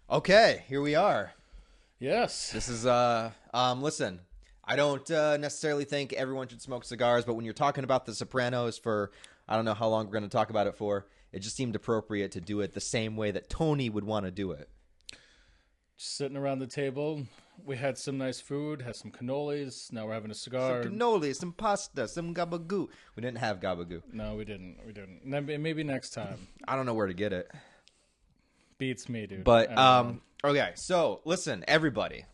Okay, here we are. Yes. This is listen, I don't necessarily think everyone should smoke cigars, but when you're talking about The Sopranos for I don't know how long we're going to talk about it for, it just seemed appropriate to do it the same way that Tony would want to do it. Just sitting around the table. We had some nice food, had some cannolis. Now we're having a cigar. Some cannoli, some pasta, some gabagoo. We didn't have gabagoo. No, we didn't. Maybe next time. I don't know where to get it. Beats me, dude. But okay, so listen, everybody.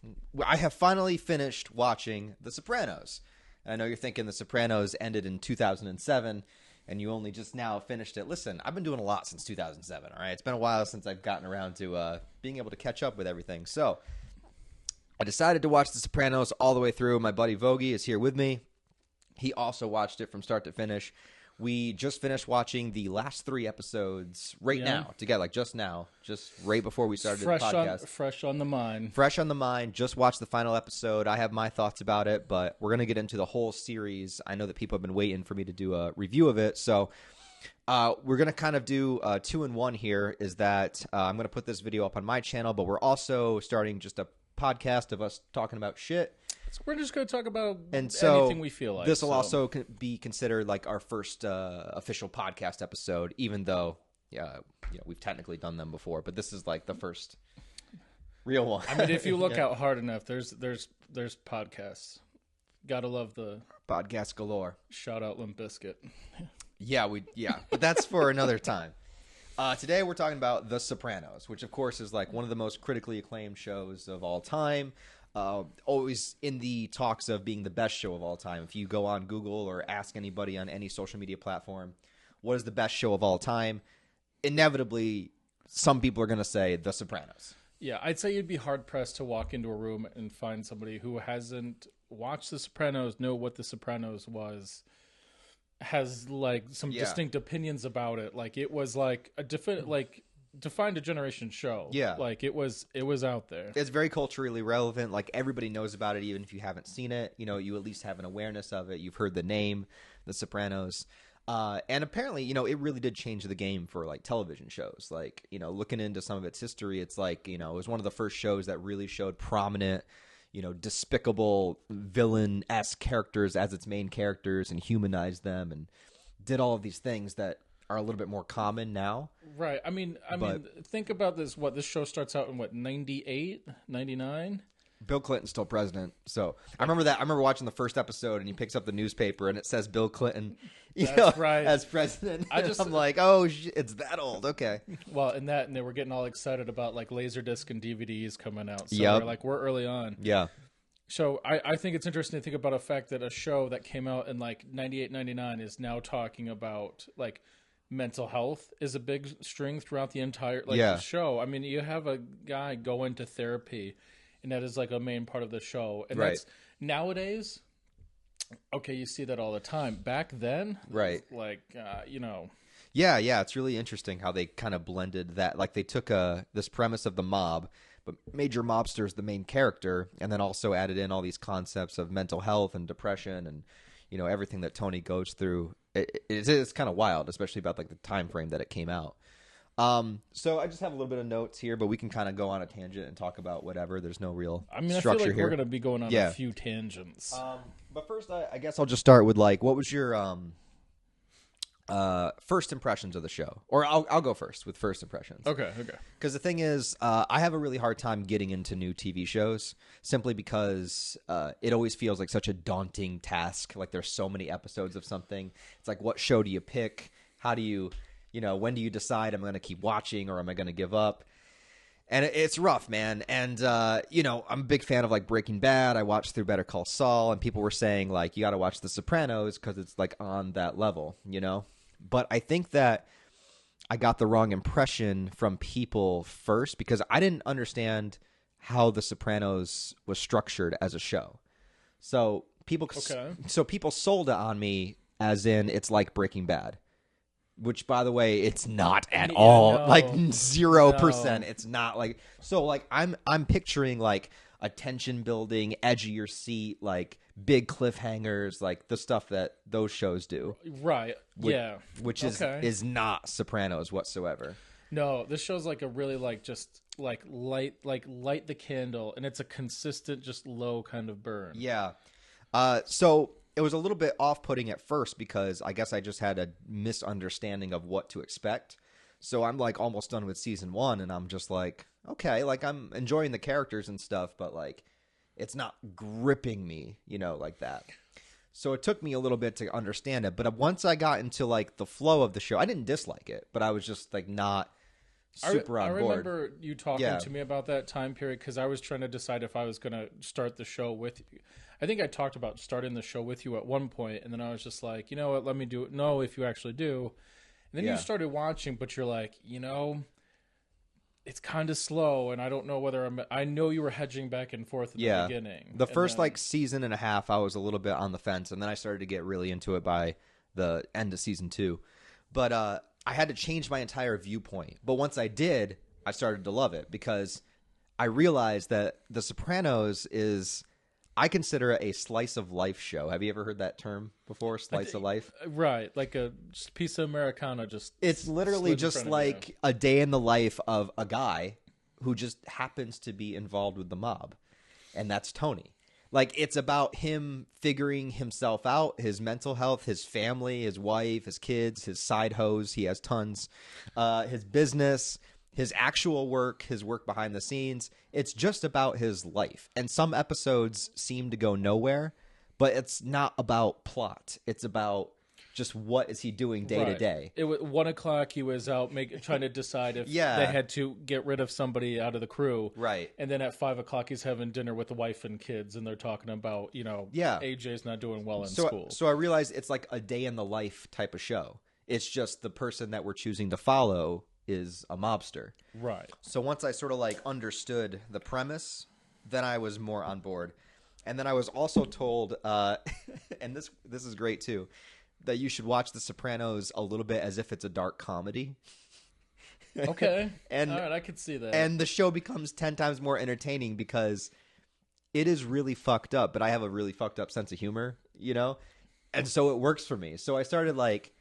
I have finally finished watching The Sopranos. I know you're thinking The Sopranos ended in 2007 and you only just now finished it. Listen, I've been doing a lot since 2007, all right? It's been a while since I've gotten around to being able to catch up with everything. So, I decided to watch The Sopranos all the way through. My buddy Vogie is here with me. He also watched it from start to finish. We just finished watching the last 3 episodes now together, like just now, just right before we started the podcast. Fresh on the mind. Fresh on the mind. Just watched the final episode. I have my thoughts about it, but we're going to get into the whole series. I know that people have been waiting for me to do a review of it, so we're going to kind of do 2-in-1 here, is that I'm going to put this video up on my channel, but we're also starting just a podcast of us talking about shit. So we're just going to talk about so anything we feel like. This will also be considered like our first official podcast episode, even though we've technically done them before, but this is like the first real one. I mean, if you look out hard enough, there's podcasts. Gotta love the podcast galore. Shout out Limp Bizkit. But that's for another time. Today we're talking about The Sopranos, which of course is like one of the most critically acclaimed shows of all time. Always in the talks of being the best show of all time. If you go on Google or ask anybody on any social media platform, what is the best show of all time? Inevitably, some people are going to say The Sopranos. Yeah, I'd say you'd be hard-pressed to walk into a room and find somebody who hasn't watched The Sopranos, know what The Sopranos was, has like some distinct opinions about it. Like it was like a defined a generation show. Yeah. Like it was out there. It's very culturally relevant. Like everybody knows about it, even if you haven't seen it. You know, you at least have an awareness of it. You've heard the name, The Sopranos. And apparently, it really did change the game for like television shows. Like, looking into some of its history, it's like, it was one of the first shows that really showed prominent, despicable villain-esque characters as its main characters and humanized them and did all of these things that are a little bit more common now. Right. I mean, think about this. This show starts out in 98, 99? Bill Clinton's still president. So I remember that. I remember watching the first episode and he picks up the newspaper and it says Bill Clinton right. as president. I'm like, oh, it's that old. Okay. Well, and they were getting all excited about like Laserdisc and DVDs coming out. So we're early on. Yeah. So I think it's interesting to think about a fact that a show that came out in like 98, 99 is now talking about like mental health is a big string throughout the entire show. I mean, you have a guy go into therapy, and that is like a main part of the show. And that's nowadays, okay, you see that all the time. Back then, right? Yeah, it's really interesting how they kind of blended that. Like they took this premise of the mob, but Major Mobster is the main character, and then also added in all these concepts of mental health and depression and everything that Tony goes through. It's kind of wild, especially about like the time frame that it came out. So I just have a little bit of notes here, but we can kind of go on a tangent and talk about whatever. There's no real structure I feel like here. We're going to be going on a few tangents. But first, I guess I'll just start with like, what was your first impressions of the show? Or I'll go first with first impressions. Okay. Because the thing is, I have a really hard time getting into new TV shows simply because it always feels like such a daunting task. Like there's so many episodes of something. It's like, what show do you pick? How do you, when do you decide I'm going to keep watching or am I going to give up? And it's rough, man. And, I'm a big fan of like Breaking Bad. I watched through Better Call Saul and people were saying like, you got to watch The Sopranos because it's like on that level, But I think that I got the wrong impression from people first because I didn't understand how The Sopranos was structured as a show. So people sold it on me as in it's like Breaking Bad, which by the way, it's not at all. No, like 0%. No. It's not like so. Like I'm picturing like a tension building, edge of your seat, like big cliffhangers, like the stuff that those shows do. Right. Which is not Sopranos whatsoever. No, this show's like a really like just like light the candle, and it's a consistent, just low kind of burn. Yeah. So it was a little bit off-putting at first because I guess I just had a misunderstanding of what to expect. So I'm like almost done with season 1, and I'm just like, okay, like I'm enjoying the characters and stuff, but like it's not gripping me, like that. So it took me a little bit to understand it. But once I got into like the flow of the show, I didn't dislike it, but I was just like not super on board. I remember you talking to me about that time period because I was trying to decide if I was going to start the show with you. I think I talked about starting the show with you at one point, and then I was just like, you know what, let me do it. No, if you actually do. And then you started watching, but you're like, it's kind of slow, and I don't know whether I know you were hedging back and forth at the beginning. The first like season and a half, I was a little bit on the fence, and then I started to get really into it by the end of season 2. But I had to change my entire viewpoint. But once I did, I started to love it because I realized that The Sopranos is, I consider it a slice of life show. Have you ever heard that term before? Slice of life? Right. Like a piece of Americana It's literally just like a day in the life of a guy who just happens to be involved with the mob. And that's Tony. Like, it's about him figuring himself out, his mental health, his family, his wife, his kids, his side hoes. He has tons. His business, his actual work, his work behind the scenes. It's just about his life. And some episodes seem to go nowhere, but it's not about plot. It's about just what is he doing day to day. It was 1 o'clock. He was out trying to decide if they had to get rid of somebody out of the crew. Right. And then at 5 o'clock, he's having dinner with the wife and kids, and they're talking about, AJ's not doing well in school. So I realized it's like a day in the life type of show. It's just the person that we're choosing to follow is a mobster. Right. So once I sort of like understood the premise, then I was more on board. And then I was also told, and this is great too, that you should watch The Sopranos a little bit as if it's a dark comedy. Okay. All right, I could see that. And the show becomes 10 times more entertaining because it is really fucked up, but I have a really fucked up sense of humor, And so it works for me. So I started like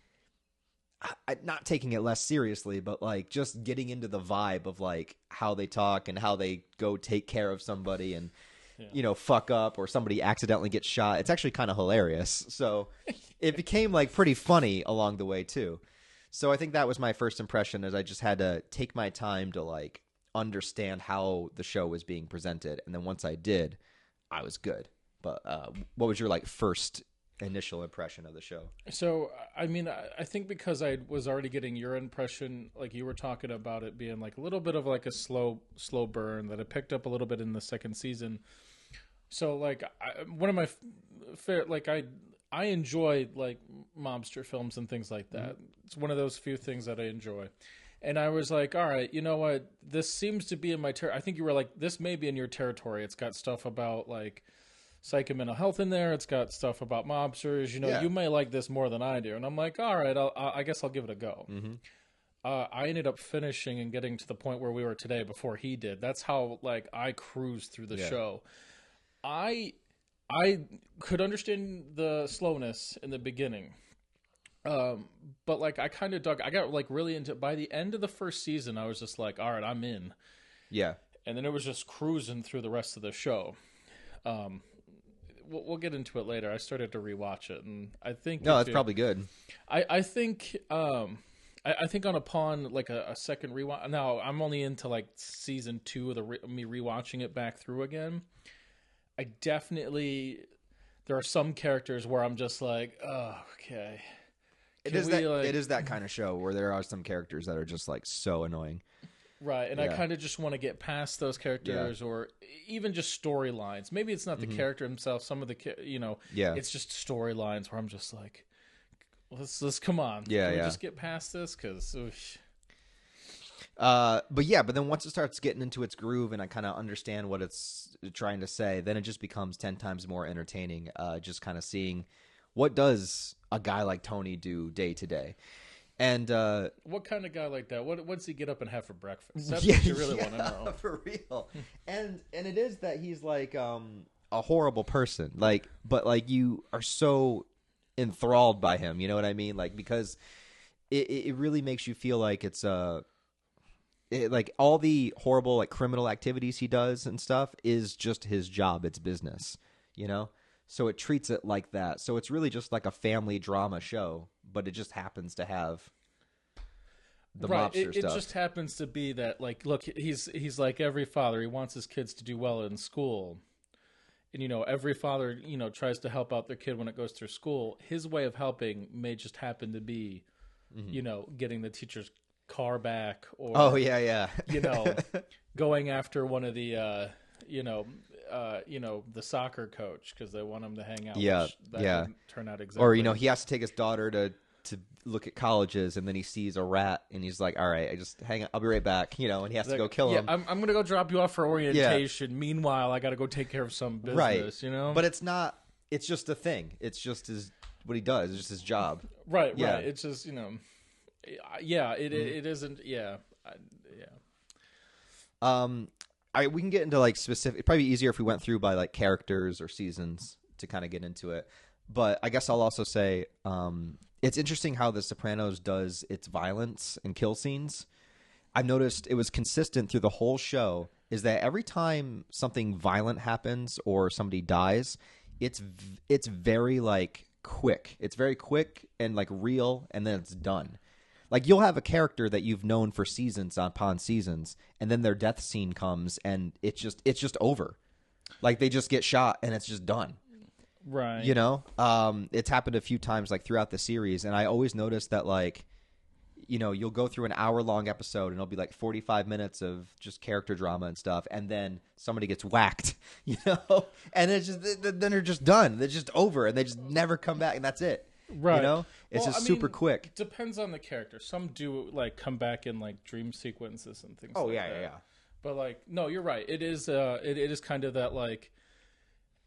not taking it less seriously, but like just getting into the vibe of like how they talk and how they go take care of somebody and fuck up or somebody accidentally gets shot. It's actually kind of hilarious. So it became like pretty funny along the way too. So I think that was my first impression, is I just had to take my time to like understand how the show was being presented. And then once I did, I was good. But what was your like first initial impression of the show? So, I mean, I think because I was already getting your impression, like you were talking about it being like a little bit of like a slow burn that I picked up a little bit in the second season. So like one of my I enjoy like mobster films and things like that. Mm-hmm. It's one of those few things that I enjoy. And I was like, all right, you know what? This seems to be in my I think you were like, this may be in your territory. It's got stuff about like psych and mental health in there. It's got stuff about mobsters. You may like this more than I do. And I'm like, all right, I guess I'll give it a go. Mm-hmm. I ended up finishing and getting to the point where we were today before he did. That's how like I cruised through the show. I could understand the slowness in the beginning. But like I kind of I got like really into, by the end of the first season, I was just like, all right, I'm in. Yeah. And then it was just cruising through the rest of the show. We'll get into it later. I started to rewatch it, and I think that's probably good. I think I think upon like a second rewatch. Now I'm only into like season 2 of me rewatching it back through again. I definitely, there are some characters where I'm just like, oh, okay. It is that kind of show where there are some characters that are just like so annoying. Right, and I kind of just want to get past those characters, or even just storylines. Maybe it's not the character himself. Some of the, it's just storylines where I'm just like, let's come on. Can we just get past this? Because, but then once it starts getting into its groove and I kind of understand what it's trying to say, then it just becomes 10 times more entertaining. Just kind of seeing what does a guy like Tony do day to day. And what kind of guy like that? What's he get up and have for breakfast? That's what you really want to know. For real. And it is that he's like a horrible person. Like, but like you are so enthralled by him. You know what I mean? Like, because it really makes you feel like it's like all the horrible like criminal activities he does and stuff is just his job. It's business, you know? So it treats it like that. So it's really just like a family drama show, but it just happens to have the mobster stuff. It just happens to be that, like, look, he's like every father. He wants his kids to do well in school. And, every father, tries to help out their kid when it goes through school. His way of helping may just happen to be, getting the teacher's car back, or going after one of the the soccer coach because they want him to hang out. Which didn't turn out exactly. Or he has to take his daughter to look at colleges, and then he sees a rat and he's like, all right, I just hang on, I'll be right back, and he has to go kill him. I'm gonna go drop you off for orientation. Meanwhile, I gotta go take care of some business. But it's just a thing. It's just what he does. It's just his job. Right. It's just it isn't. We can get into like specific. It'd probably be easier if we went through by like characters or seasons to kind of get into it. But I guess I'll also say it's interesting how The Sopranos does its violence and kill scenes. I've noticed it was consistent through the whole show. Is that every time something violent happens or somebody dies, it's very like quick. It's very quick and like real, and then it's done. Like you'll have a character that you've known for seasons upon seasons, and then their death scene comes, and it's just over. Like they just get shot, and it's just done. Right. It's happened a few times like throughout the series, and I always notice that like, you'll go through an hour-long episode, and it'll be like 45 minutes of just character drama and stuff, and then somebody gets whacked, and it's just then they're just done. They're just over, and they just never come back, and that's it. Right. It's super quick. Depends on the character. Some do like come back in like dream sequences and things. Yeah. But like, no, you're right. It is. It is kind of that like.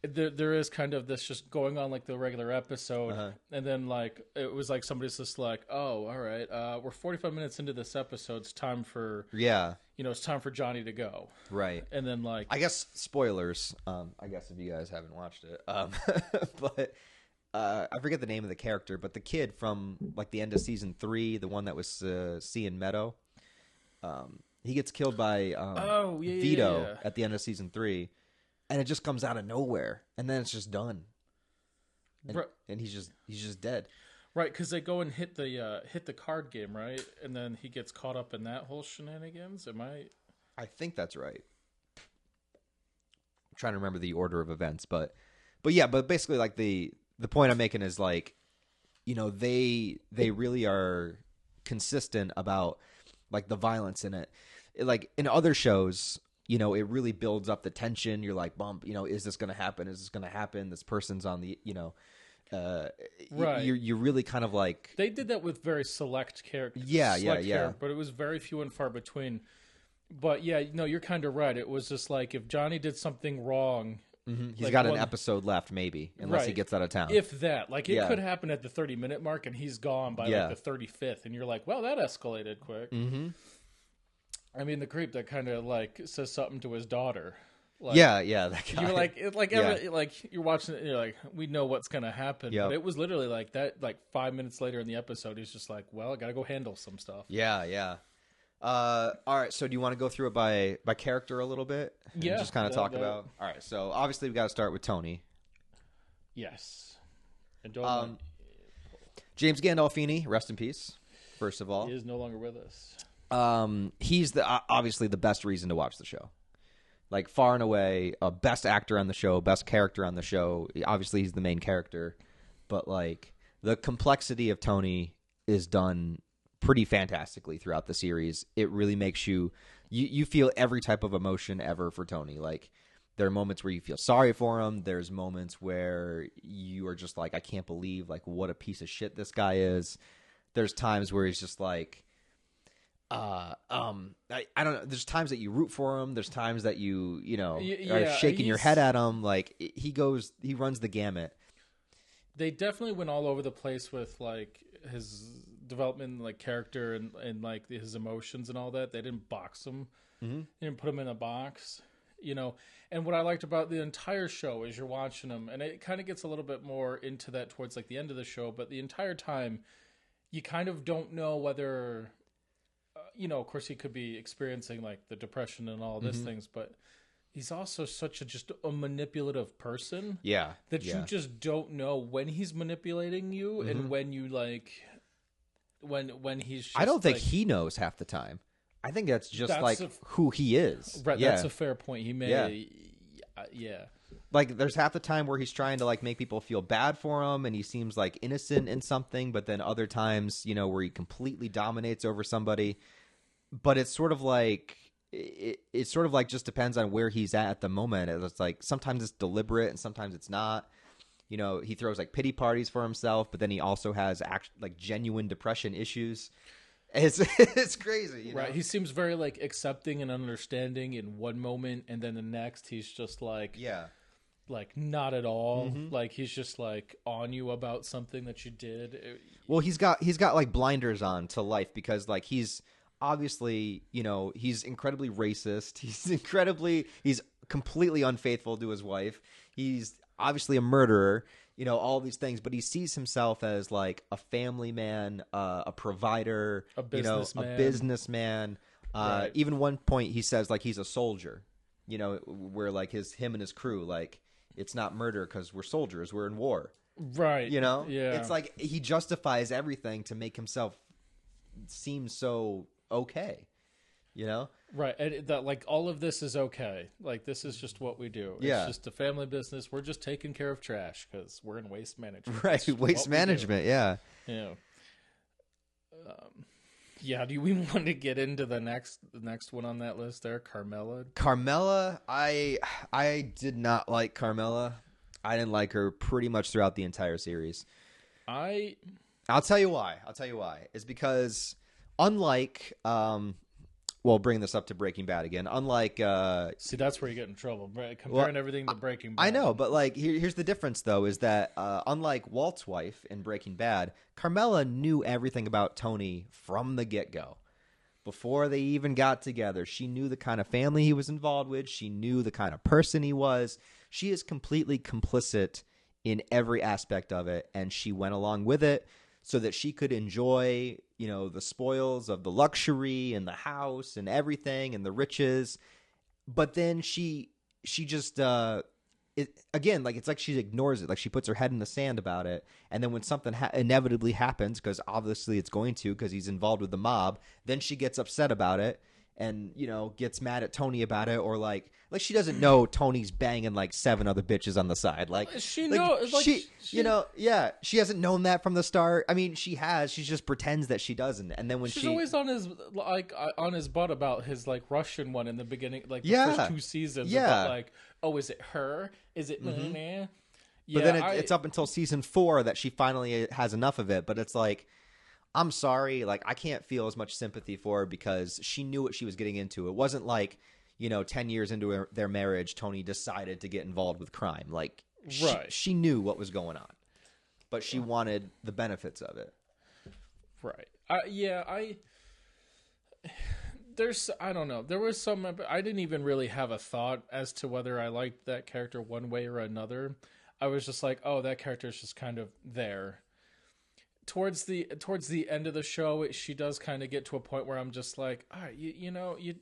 There is kind of this just going on like the regular episode, and then like it was like somebody's just like, oh, all right, we're 45 minutes into this episode. It's time for it's time for Johnny to go. Right. And then like I guess spoilers. I guess if you guys haven't watched it, but. I forget the name of the character, but the kid from like the end of season 3, the one that was seeing Meadow, he gets killed by Vito at the end of season 3, and it just comes out of nowhere, and then it's just done, and he's just dead. Right, because they go and hit the card game, right, and then he gets caught up in that whole shenanigans. I think that's right. I'm trying to remember the order of events, but basically like the point I'm making is like, they really are consistent about like the violence in it. Like in other shows, it really builds up the tension. You're like, bump, is this going to happen? Is this going to happen? This person's on the, right. You're really kind of like. They did that with very select characters. Yeah. But it was very few and far between. But yeah, no, you're kind of right. It was just like if Johnny did something wrong. Mm-hmm. He's got an episode left, maybe, unless he gets out of town. If that, like, it could happen at the 30-minute mark, and he's gone by like the 35th, and you're like, "Well, that escalated quick." Mm-hmm. I mean, the creep that kind of like says something to his daughter. Like, that guy. You're like, you're watching it, and you're like, we know what's gonna happen. Yep. But it was literally like that. Like 5 minutes later in the episode, he's just like, "Well, I gotta go handle some stuff." Yeah. All right, so do you want to go through it by character a little bit? And just kind of talk about. All right, so obviously we got to start with Tony. Yes. And James Gandolfini, rest in peace. First of all, he is no longer with us. He's obviously the best reason to watch the show. Like far and away, best actor on the show, best character on the show. Obviously, he's the main character, but like the complexity of Tony is done pretty fantastically throughout the series. It really makes you feel every type of emotion ever for Tony. Like there are moments where you feel sorry for him. There's moments where you are just like, I can't believe like what a piece of shit this guy is. There's times where he's just like, I don't know. There's times that you root for him. There's times that you are shaking your head at him. Like he runs the gamut. They definitely went all over the place with like his development, like character and like his emotions and all that. They didn't box him. Mm-hmm. They didn't put him in a box, And what I liked about the entire show is you're watching him, and it kind of gets a little bit more into that towards like the end of the show. But the entire time, you kind of don't know whether of course he could be experiencing like the depression and all these things, but he's also such just a manipulative person. Yeah. That you just don't know when he's manipulating you and when you like, when he's just, I don't think he knows half the time. I think that's just who he is. Right. Yeah. That's a fair point. He may. Yeah. Like there's half the time where he's trying to like make people feel bad for him and he seems like innocent in something, but then other times, where he completely dominates over somebody. But it's sort of like it sort of like just depends on where he's at the moment. It's like sometimes it's deliberate and sometimes it's not. He throws like pity parties for himself, but then he also has like genuine depression issues. It's crazy, right? He seems very like accepting and understanding in one moment, and then the next he's just like, like not at all. Like he's just like on you about something that you did. Well, he's got like blinders on to life because like he's obviously he's incredibly racist. He's completely unfaithful to his wife. He's obviously a murderer. All these things, but he sees himself as like a family man, a provider, a businessman. Right. Even one point he says like he's a soldier, where like him and his crew, like it's not murder because we're soldiers, we're in war. Right. Yeah. It's like he justifies everything to make himself seem so okay. Right, and that like all of this is okay. Like this is just what we do. It's just a family business. We're just taking care of trash because we're in waste management. Right, waste management. Yeah. Yeah. Do we want to get into the next one on that list? There, Carmela. Carmela, I did not like Carmela. I didn't like her pretty much throughout the entire series. I'll tell you why. It's because unlike well, bringing this up to Breaking Bad again. Unlike, see, that's where you get in trouble, right? Comparing everything to Breaking Bad. I know, but like, here's the difference, though, is that unlike Walt's wife in Breaking Bad, Carmela knew everything about Tony from the get-go. Before they even got together, she knew the kind of family he was involved with. She knew the kind of person he was. She is completely complicit in every aspect of it, and she went along with it so that she could enjoy, the spoils of the luxury and the house and everything and the riches. But then she just, again, like it's like she ignores it. Like she puts her head in the sand about it. And then when something inevitably happens, because obviously it's going to, because he's involved with the mob, then she gets upset about it and, gets mad at Tony about it, or like she doesn't know Tony's banging like 7 other bitches on the side. Like she knows, like she she hasn't known that from the start. I mean, she has. She just pretends that she doesn't. And then when she's always on his butt about his like Russian one in the beginning, like the first 2 seasons. Yeah, about, like, oh, is it her? Is it man? Yeah, but then it's up until season 4 that she finally has enough of it. But it's like, I'm sorry, like I can't feel as much sympathy for her because she knew what she was getting into. It wasn't like, 10 years into their marriage, Tony decided to get involved with crime. Like, she knew what was going on, but she wanted the benefits of it. Right. I don't know. There was some, I didn't even really have a thought as to whether I liked that character one way or another. I was just like, oh, that character is just kind of there. Towards the end of the show, she does kind of get to a point where I'm just like, all right, you.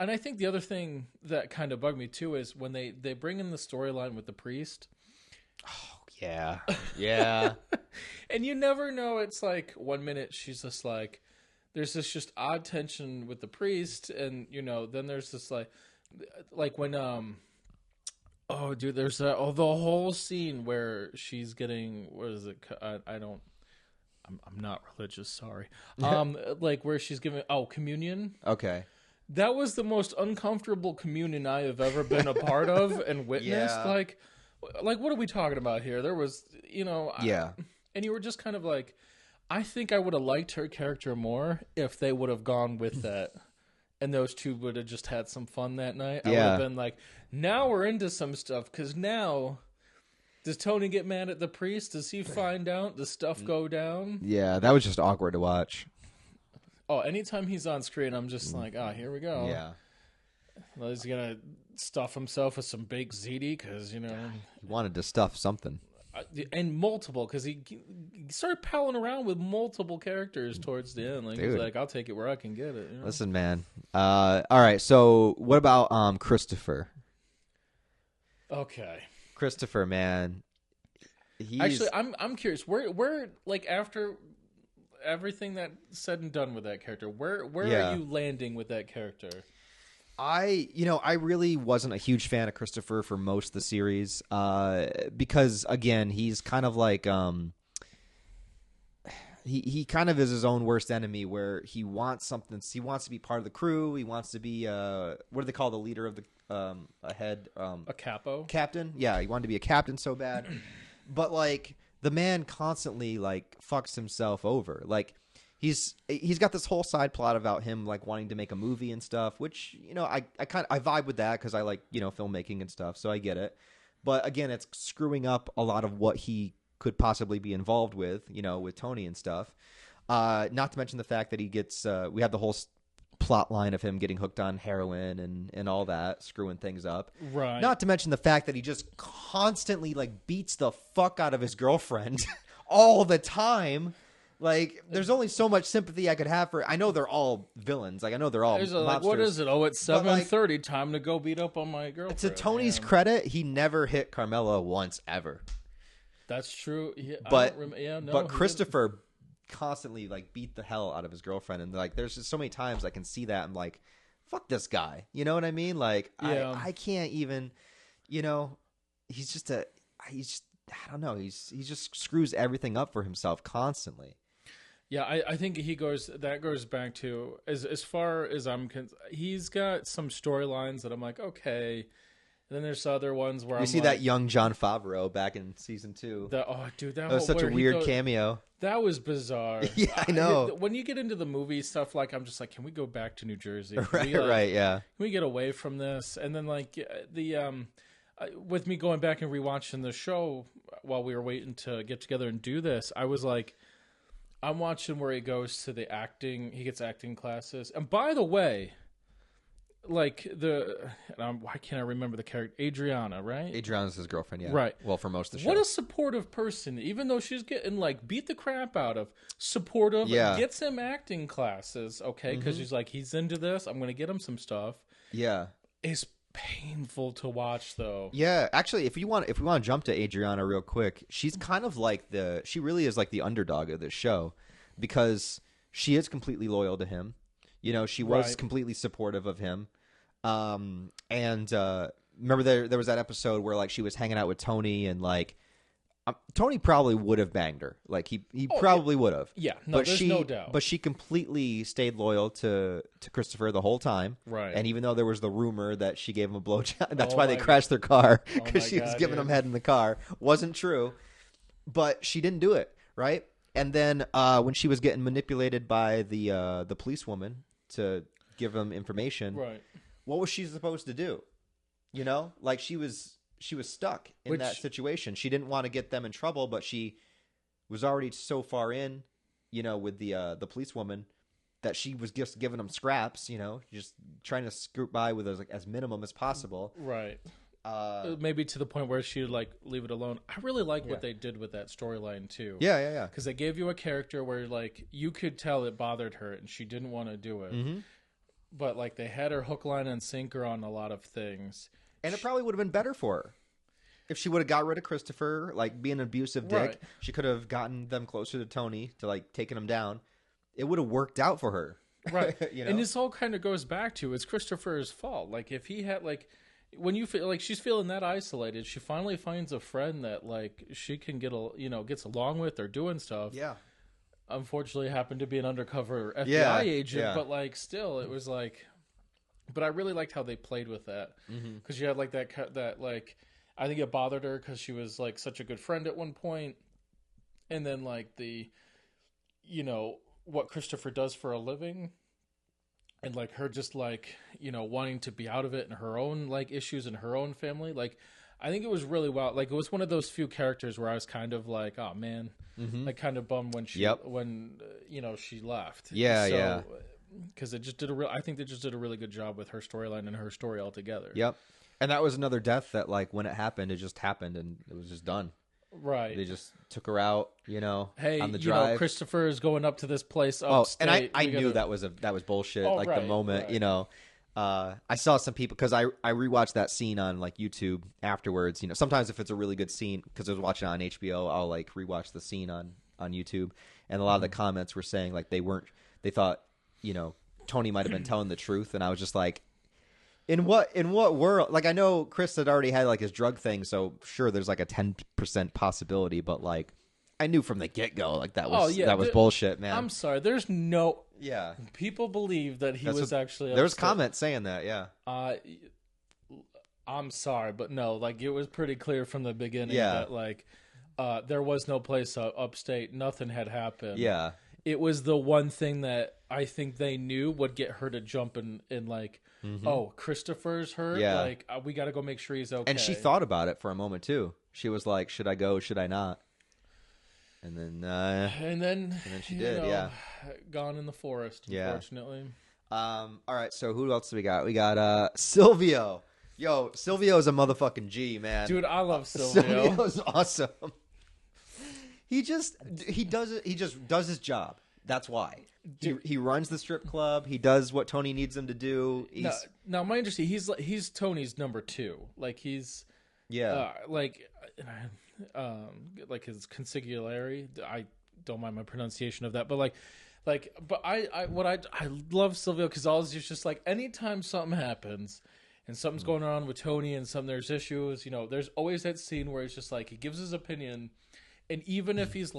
And I think the other thing that kind of bugged me too is when they bring in the storyline with the priest. Oh yeah, yeah. And you never know. It's like 1 minute she's just like, there's this just odd tension with the priest, and then there's this like when oh dude, there's the whole scene where she's getting, what is it? I'm not religious, sorry. Like where she's giving communion. Okay. That was the most uncomfortable communion I have ever been a part of and witnessed. Yeah. Like what are we talking about here? There was, and you were just kind of like, I think I would have liked her character more if they would have gone with that. And those two would have just had some fun that night. I would have been like, now we're into some stuff, because now, does Tony get mad at the priest? Does he find out? Does stuff go down? Yeah, that was just awkward to watch. Oh, anytime he's on screen, I'm just like, here we go. Yeah. Well, he's going to stuff himself with some baked ziti because, He wanted to stuff something. And multiple, because he started palling around with multiple characters towards the end. Like, he's like, I'll take it where I can get it. You know? Listen, man. All right, so what about Christopher? Okay. Christopher, man. Actually, I'm curious. Where like after everything that's said and done with that character, where are you landing with that character? I really wasn't a huge fan of Christopher for most of the series, because again, he's kind of like he kind of is his own worst enemy, where he wants something. He wants to be part of the crew. He wants to be what do they call the leader of the a capo? Captain? Yeah, he wanted to be a captain so bad. But like the man constantly like fucks himself over. Like he's got this whole side plot about him like wanting to make a movie and stuff, which I vibe with that because I like filmmaking and stuff, so I get it. But again, it's screwing up a lot of what he could possibly be involved with, with Tony and stuff. Not to mention the fact that he gets we have the whole plot line of him getting hooked on heroin and all that, screwing things up. Right. Not to mention the fact that he just constantly like beats the fuck out of his girlfriend all the time. Like, there's only so much sympathy I could have for. I know they're all villains. Like, I know they're all monsters. Like, what is it? Oh, it's 7:30. Time to go beat up on my girlfriend. To Tony's credit, he never hit Carmela once ever. That's true. Yeah, but Christopher constantly like beat the hell out of his girlfriend, and like there's just so many times I can see that I'm like, fuck this guy, you know what I mean? Like I can't even, he's just I don't know, he just screws everything up for himself constantly. Yeah, I think that goes back to as far as he's got some storylines that I'm like, okay. And then there's other ones where we see that young Jon Favreau back in season 2. That was such a weird cameo. That was bizarre. Yeah, I know. When you get into the movie stuff, like I'm just like, can we go back to New Jersey? Right, yeah. Can we get away from this? And then like with me going back and rewatching the show while we were waiting to get together and do this, I was like, I'm watching where he goes to the acting. He gets acting classes, and by the way. Like why can't I remember the character? Adriana, right? Adriana's his girlfriend, yeah. Right. Well, for most of the show. What a supportive person. Even though she's getting like beat the crap out of, supportive. Yeah. Gets him acting classes, okay? Because he's into this. I'm going to get him some stuff. Yeah. It's painful to watch, though. Yeah, actually, if we want to jump to Adriana real quick, she's kind of like she really is like the underdog of this show, because she is completely loyal to him. She was completely supportive of him. And remember there was that episode where like she was hanging out with Tony, and like Tony probably would have banged her. Like he probably would have. Yeah, no, there's no doubt. But she completely stayed loyal to Christopher the whole time. Right. And even though there was the rumor that she gave him a blowjob, that's why they crashed their car, because she was giving him head in the car. Wasn't true, but she didn't do it, right? And then when she was getting manipulated by the policewoman to give him information, right? What was she supposed to do? Like she was stuck in that situation. She didn't want to get them in trouble, but she was already so far in, with the policewoman, that she was just giving them scraps, just trying to scoot by with as minimum as possible. Right. Maybe to the point where she'd like leave it alone. I really like what they did with that storyline too. Yeah. Because they gave you a character where like you could tell it bothered her and she didn't want to do it. Mm-hmm. But like they had her hook, line, and sinker on a lot of things. And it probably would have been better for her. If she would have got rid of Christopher, like being an abusive dick, right. She could have gotten them closer to Tony, to like taking him down. It would have worked out for her. Right. And this all kind of goes back to it's Christopher's fault. Like if he had like, when you feel like she's feeling that isolated, she finally finds a friend that like she can gets along with or doing stuff. Yeah. Unfortunately happened to be an undercover FBI agent, but like still it was like, but I really liked how they played with that, because you had like that like, I think it bothered her because she was like such a good friend at one point, and then like the, what Christopher does for a living, and like her just like, wanting to be out of it and her own like issues in her own family. Like, I think it was really well, like it was one of those few characters where I was kind of like, oh man, like kind of bummed when she, she left. Yeah. Because I think they just did a really good job with her storyline and her story altogether. Yep. And that was another death that like when it happened, it just happened and it was just done. Right. They just took her out, Hey, on the drive. Christopher is going up to this place upstate. And I knew that was bullshit. Oh, like right, the moment, right. I saw some people because I rewatched that scene on like YouTube afterwards. Sometimes if it's a really good scene, because I was watching it on HBO, I'll like rewatch the scene on YouTube, and a lot of the comments were saying like they thought Tony might have been telling the truth, and I was just like, in what world? Like I know Chris had already had like his drug thing, so sure there's like a 10% possibility, but like I knew from the get go like that was bullshit, man. I'm sorry, there's no. Yeah. People believe that he was actually upset. There was comments saying that, yeah. I'm sorry, but no, like it was pretty clear from the beginning that like there was no place upstate. Nothing had happened. Yeah. It was the one thing that I think they knew would get her to jump in like, oh, Christopher's hurt. Yeah. Like we got to go make sure he's okay. And she thought about it for a moment too. She was like, should I go? Should I not? And then she did, yeah. Gone in the forest, unfortunately. All right, so who else do we got? We got Silvio. Yo, Silvio's a motherfucking G, man. Dude, I love Silvio. Silvio's awesome. He just does his job. That's why. He runs the strip club. He does what Tony needs him to do. Now, my understanding, he's Tony's number 2. Like he's like his consigliere. I don't mind my pronunciation of that, but I love Silvio because all is just like anytime something happens and something's going on with Tony and there's issues, there's always that scene where it's just like he gives his opinion, and even if he's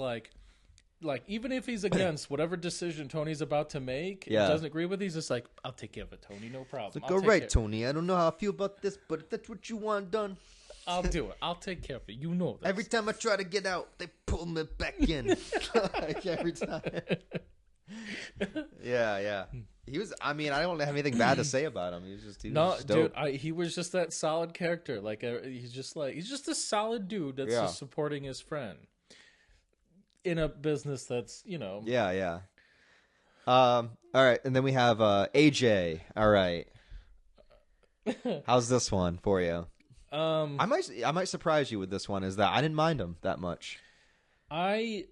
even if he's against whatever decision Tony's about to make, he doesn't agree with, he's just like, I'll take care of it, Tony, no problem. It's like, all right, Tony, I don't know how I feel about this, but if that's what you want done, I'll do it. I'll take care of it. You know this. Every time I try to get out, they pull me back in. Like every time. Yeah. He was. I mean, I don't have anything bad to say about him. He was just dope. Dude. He was just that solid character. Like he's just a solid dude that's just supporting his friend in a business that's Yeah. All right, and then we have AJ. All right. How's this one for you? I might surprise you with this one. Is that I didn't mind him that much. His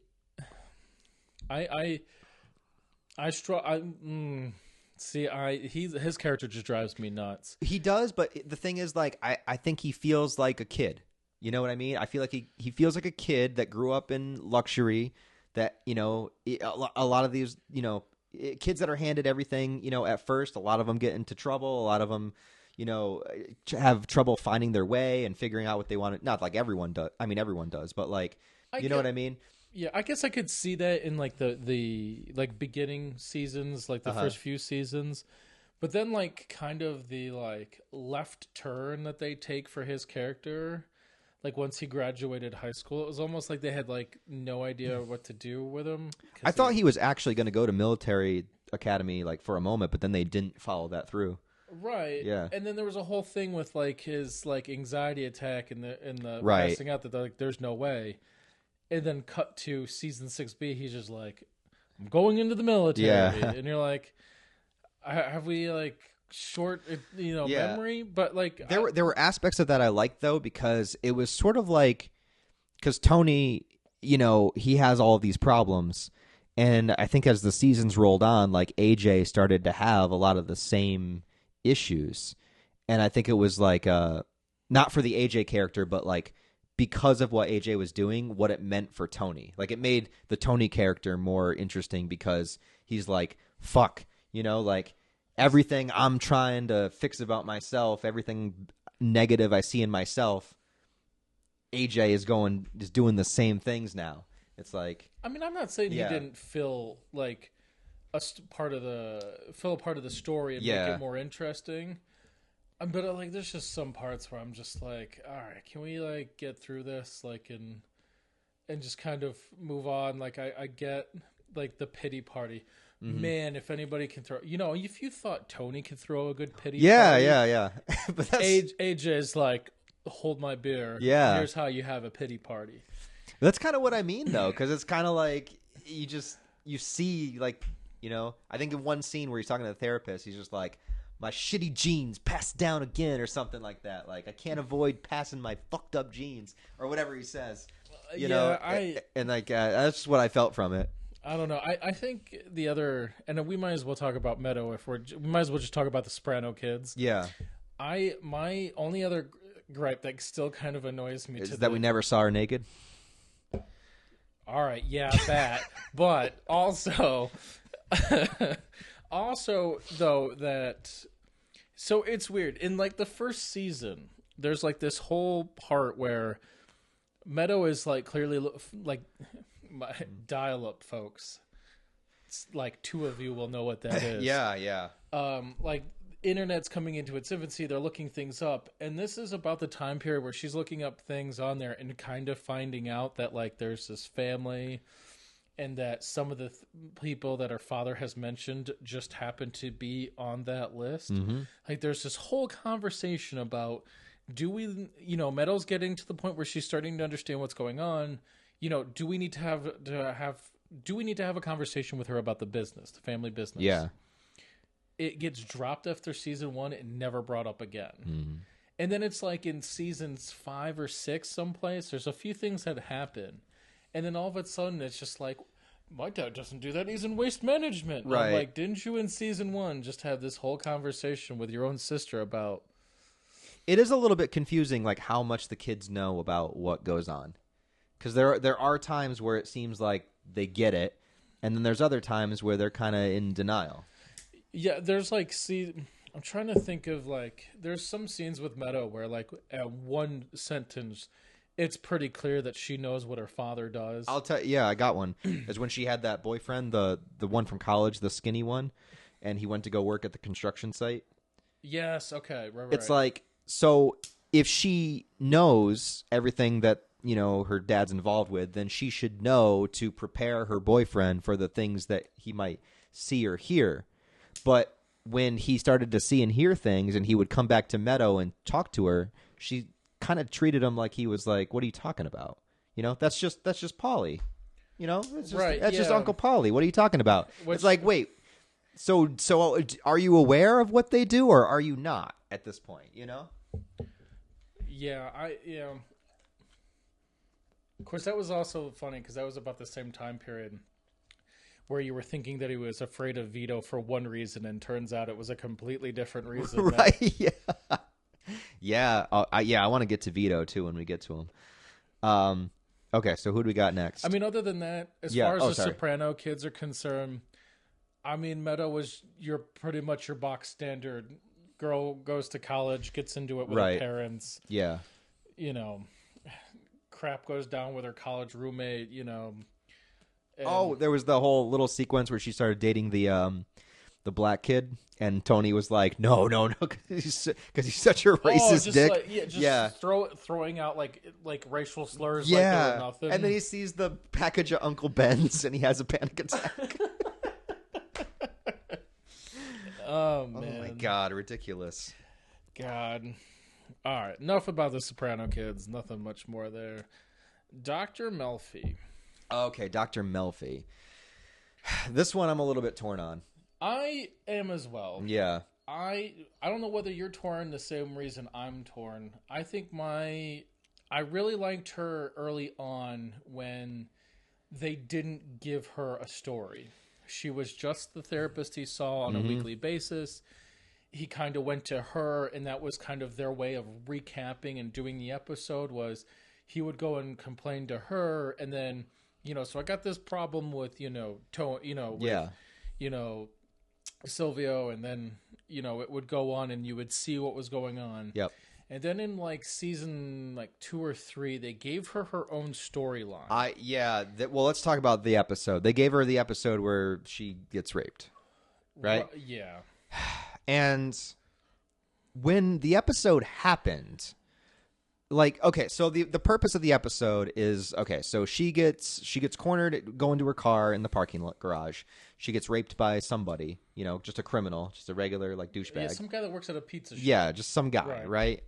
character just drives me nuts. He does, but the thing is, like, I think he feels like a kid. You know what I mean? I feel like he feels like a kid that grew up in luxury. That a lot of these kids that are handed everything at first. A lot of them get into trouble. A lot of them have trouble finding their way and figuring out what they want. Not like everyone does. I mean, everyone does, but like know what I mean? Yeah, I guess I could see that in like the like beginning seasons, like the first few seasons, but then like kind of the like left turn that they take for his character, like once he graduated high school, it was almost like they had like no idea what to do with him. I thought he was actually going to go to military academy like for a moment, but then they didn't follow that through. Right. Yeah. And then there was a whole thing with like his like anxiety attack and the right. passing out that like there's no way. And then cut to season 6B, he's just like, I'm going into the military. Yeah. And you're like, have we like short memory? But like there were aspects of that I liked though, because it was sort of like, because Tony, he has all of these problems. And I think as the seasons rolled on, like AJ started to have a lot of the same issues. And I think it was like, not for the AJ character, but like because of what AJ was doing, what it meant for Tony. Like it made the Tony character more interesting because he's like, fuck, like everything I'm trying to fix about myself, everything negative I see in myself, AJ is doing the same things now. It's like, I mean, I'm not saying he didn't fill like part of the story and make it more interesting. But like, there's just some parts where I'm just like, all right, can we like get through this, like, and just kind of move on? Like, I get like the pity party. Mm-hmm. Man, if anybody can throw, if you thought Tony could throw a good pity party, yeah. But AJ is like, hold my beer. Yeah, here's how you have a pity party. That's kind of what I mean, though, because it's kind of like you see, like, I think in one scene where he's talking to the therapist, he's just like, my shitty genes passed down again or something like that. Like, I can't avoid passing my fucked up genes or whatever he says. you know, and like that's what I felt from it. I don't know. I think the other, and we might as well talk about Meadow we might as well just talk about the Soprano kids. Yeah. My only other gripe that still kind of annoys me is that we never saw her naked. All right, yeah, that. But also though that, so it's weird. In like the first season, there's like this whole part where Meadow is like clearly like dial-up folks. It's like two of you will know what that is. Yeah. Like internet's coming into its infancy. They're looking things up, and this is about the time period where she's looking up things on there and kind of finding out that like there's this family, and that some of the people that her father has mentioned just happen to be on that list. Mm-hmm. Like there's this whole conversation about, do we, you know, Meadow's getting to the point where she's starting to understand what's going on. You know, do we need to have a conversation with her about the business, the family business? Yeah. It gets dropped after season 1 and never brought up again. Mm. And then it's like in seasons 5 or 6 someplace, there's a few things that happen. And then all of a sudden it's just like, my dad doesn't do that. He's in waste management. Right. I'm like, didn't you in season 1 just have this whole conversation with your own sister about... It is a little bit confusing, like how much the kids know about what goes on. Because there are times where it seems like they get it. And then there's other times where they're kind of in denial. Yeah, there's like, I'm trying to think of like, there's some scenes with Meadow where like at one sentence, it's pretty clear that she knows what her father does. I'll tell you, yeah, I got one. Is when she had that boyfriend, the one from college, the skinny one, and he went to go work at the construction site. Yes, okay, right. It's like, so if she knows everything that, you know, her dad's involved with, then she should know to prepare her boyfriend for the things that he might see or hear. But when he started to see and hear things and he would come back to Meadow and talk to her, she kind of treated him like he was like, what are you talking about? You know, that's just Polly. You know, that's just Uncle Polly. What are you talking about? It's like, wait, so are you aware of what they do or are you not at this point, you know? Yeah. Of course, that was also funny because that was about the same time period where you were thinking that he was afraid of Vito for one reason, and turns out it was a completely different reason. Right? Yeah. I want to get to Vito too when we get to him. Okay, so who do we got next? I mean, other than that, as far as the Soprano kids are concerned, I mean, Meadow was pretty much your box standard. Girl goes to college, gets into it with her parents. Yeah. You know, crap goes down with her college roommate, you know. And there was the whole little sequence where she started dating the black kid, and Tony was like, no, because he's such a racist dick. Like, throwing out like racial slurs. Yeah, like they were nothing. And then he sees the package of Uncle Ben's, and he has a panic attack. Oh man! Oh my God, ridiculous. God. All right, enough about the Soprano kids. Nothing much more there. Dr. Melfi. Okay, Dr. Melfi. This one I'm a little bit torn on. I am as well. Yeah. I don't know whether you're torn the same reason I'm torn. I think I really liked her early on when they didn't give her a story. She was just the therapist he saw on a weekly basis. He kind of went to her, and that was kind of their way of recapping and doing the episode. Was he would go and complain to her, and then, you know, so I got this problem with, Silvio, and then, you know, it would go on and you would see what was going on. Yep. And then in like season 2 or 3, they gave her own storyline. Well, let's talk about the episode. They gave her the episode where she gets raped, right? Yeah. And when the episode happened, like, okay, so the purpose of the episode is, okay, so she gets cornered going to her car in the parking lot garage. She gets raped by somebody, you know, just a criminal, just a regular like douchebag. Yeah, some guy that works at a pizza shop. Yeah, just some guy, right?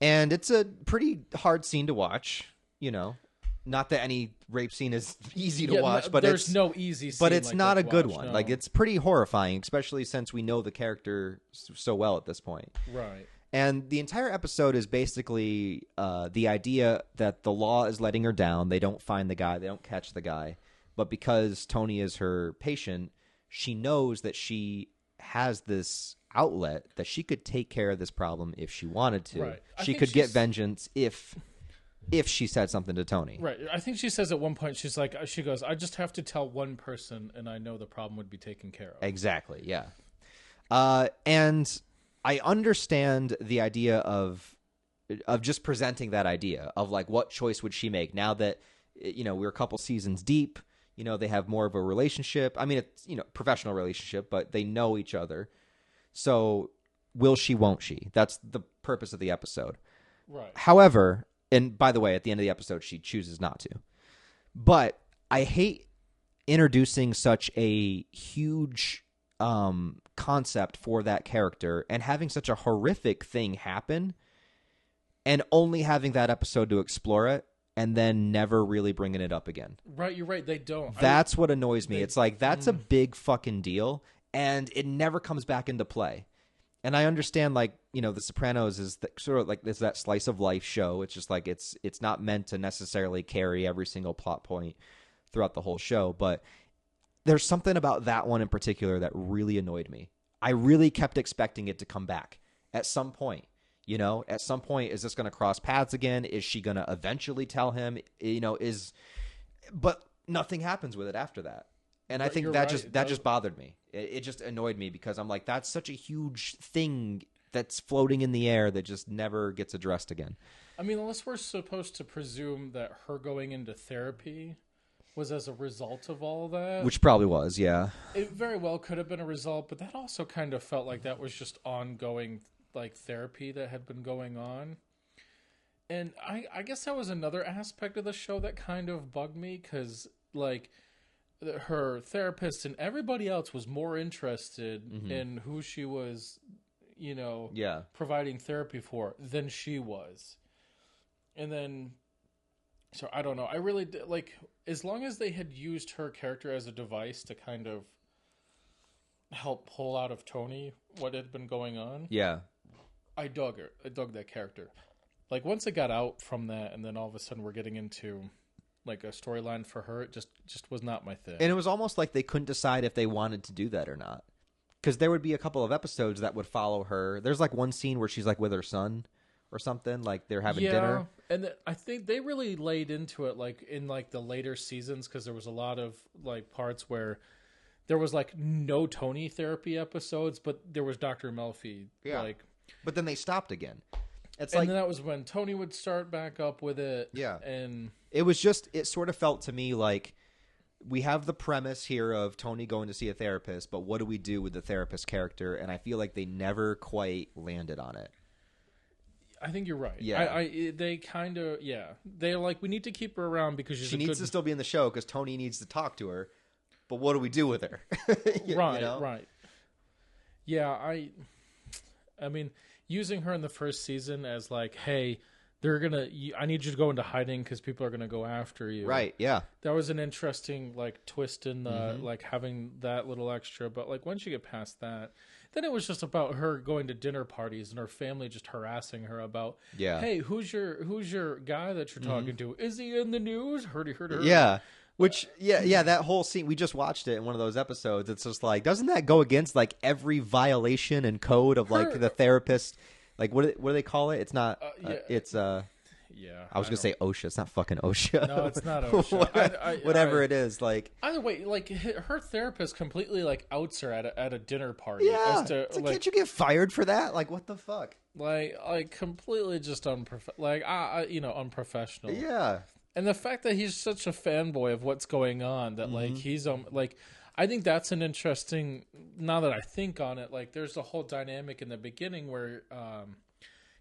And it's a pretty hard scene to watch, you know. Not that any rape scene is easy to watch, but there's no easy scene. But it's like not a good watch, one. no. Like, it's pretty horrifying, especially since we know the character so well at this point. Right. And the entire episode is basically the idea that the law is letting her down. They don't find the guy. They don't catch the guy. But because Tony is her patient, she knows that she has this outlet that she could take care of this problem if she wanted to. Right. She could get vengeance if she said something to Tony. Right. I think she says at one point, she goes, I just have to tell one person and I know the problem would be taken care of. Exactly. Yeah. And I understand the idea of just presenting that idea of like, what choice would she make now that, we're a couple seasons deep, they have more of a relationship. I mean, it's, professional relationship, but they know each other. So will she, won't she? That's the purpose of the episode. Right. However, and by the way, at the end of the episode, she chooses not to. But I hate introducing such a huge concept for that character and having such a horrific thing happen and only having that episode to explore it and then never really bringing it up again. Right, you're right. They don't. That's what annoys me. It's like, that's a big fucking deal, and it never comes back into play. And I understand, like, The Sopranos is sort of like it's that slice of life show. It's just like it's not meant to necessarily carry every single plot point throughout the whole show. But there's something about that one in particular that really annoyed me. I really kept expecting it to come back at some point. At some point, is this going to cross paths again? Is she going to eventually tell him? But nothing happens with it after that. And I think that just bothered me. It just annoyed me because I'm like, that's such a huge thing that's floating in the air that just never gets addressed again. I mean, unless we're supposed to presume that her going into therapy was as a result of all that. Which probably was, yeah. It very well could have been a result, but that also kind of felt like that was just ongoing, like, therapy that had been going on. And I guess that was another aspect of the show that kind of bugged me because, like, her therapist and everybody else was more interested in who she was, providing therapy for than she was. And then, so I don't know. I really, like, as long as they had used her character as a device to kind of help pull out of Tony what had been going on. Yeah. I dug her. I dug that character. Like, once it got out from that, and then all of a sudden we're getting into like a storyline for her, it just was not my thing. And it was almost like they couldn't decide if they wanted to do that or not. Because there would be a couple of episodes that would follow her. There's like one scene where she's like with her son or something, like they're having dinner. And I think they really laid into it like in like the later seasons because there was a lot of like parts where there was like no Tony therapy episodes, but there was Dr. Melfi. Yeah. Like, but then they stopped again. It's and like, then that was when Tony would start back up with it. Yeah. And it was just, it sort of felt to me like we have the premise here of Tony going to see a therapist, but what do we do with the therapist character? And I feel like they never quite landed on it. I think you're right. Yeah. They kind of, yeah. They're like, we need to keep her around because she needs to still be in the show because Tony needs to talk to her. But what do we do with her? Right. Yeah, I mean, using her in the first season as like, hey, I need you to go into hiding because people are gonna go after you. Right. Yeah. That was an interesting like twist in the like having that little extra. But like once you get past that, then it was just about her going to dinner parties and her family just harassing her about, hey, who's your guy that you're talking to? Is he in the news? Heard. Yeah. Which, that whole scene, we just watched it in one of those episodes. It's just like, doesn't that go against like every violation and code of like the therapist? Like, what do they call it? It's not, it's, I was going to say OSHA. It's not fucking OSHA. No, it's not OSHA. Whatever it is, like. Either way, like, her therapist completely like outs her at a dinner party. Yeah. As to, can't you get fired for that? Like, what the fuck? Like completely just unprofessional. Yeah. And the fact that he's such a fanboy of what's going on, that like he's like, I think that's an interesting. Now that I think on it, like there's a whole dynamic in the beginning where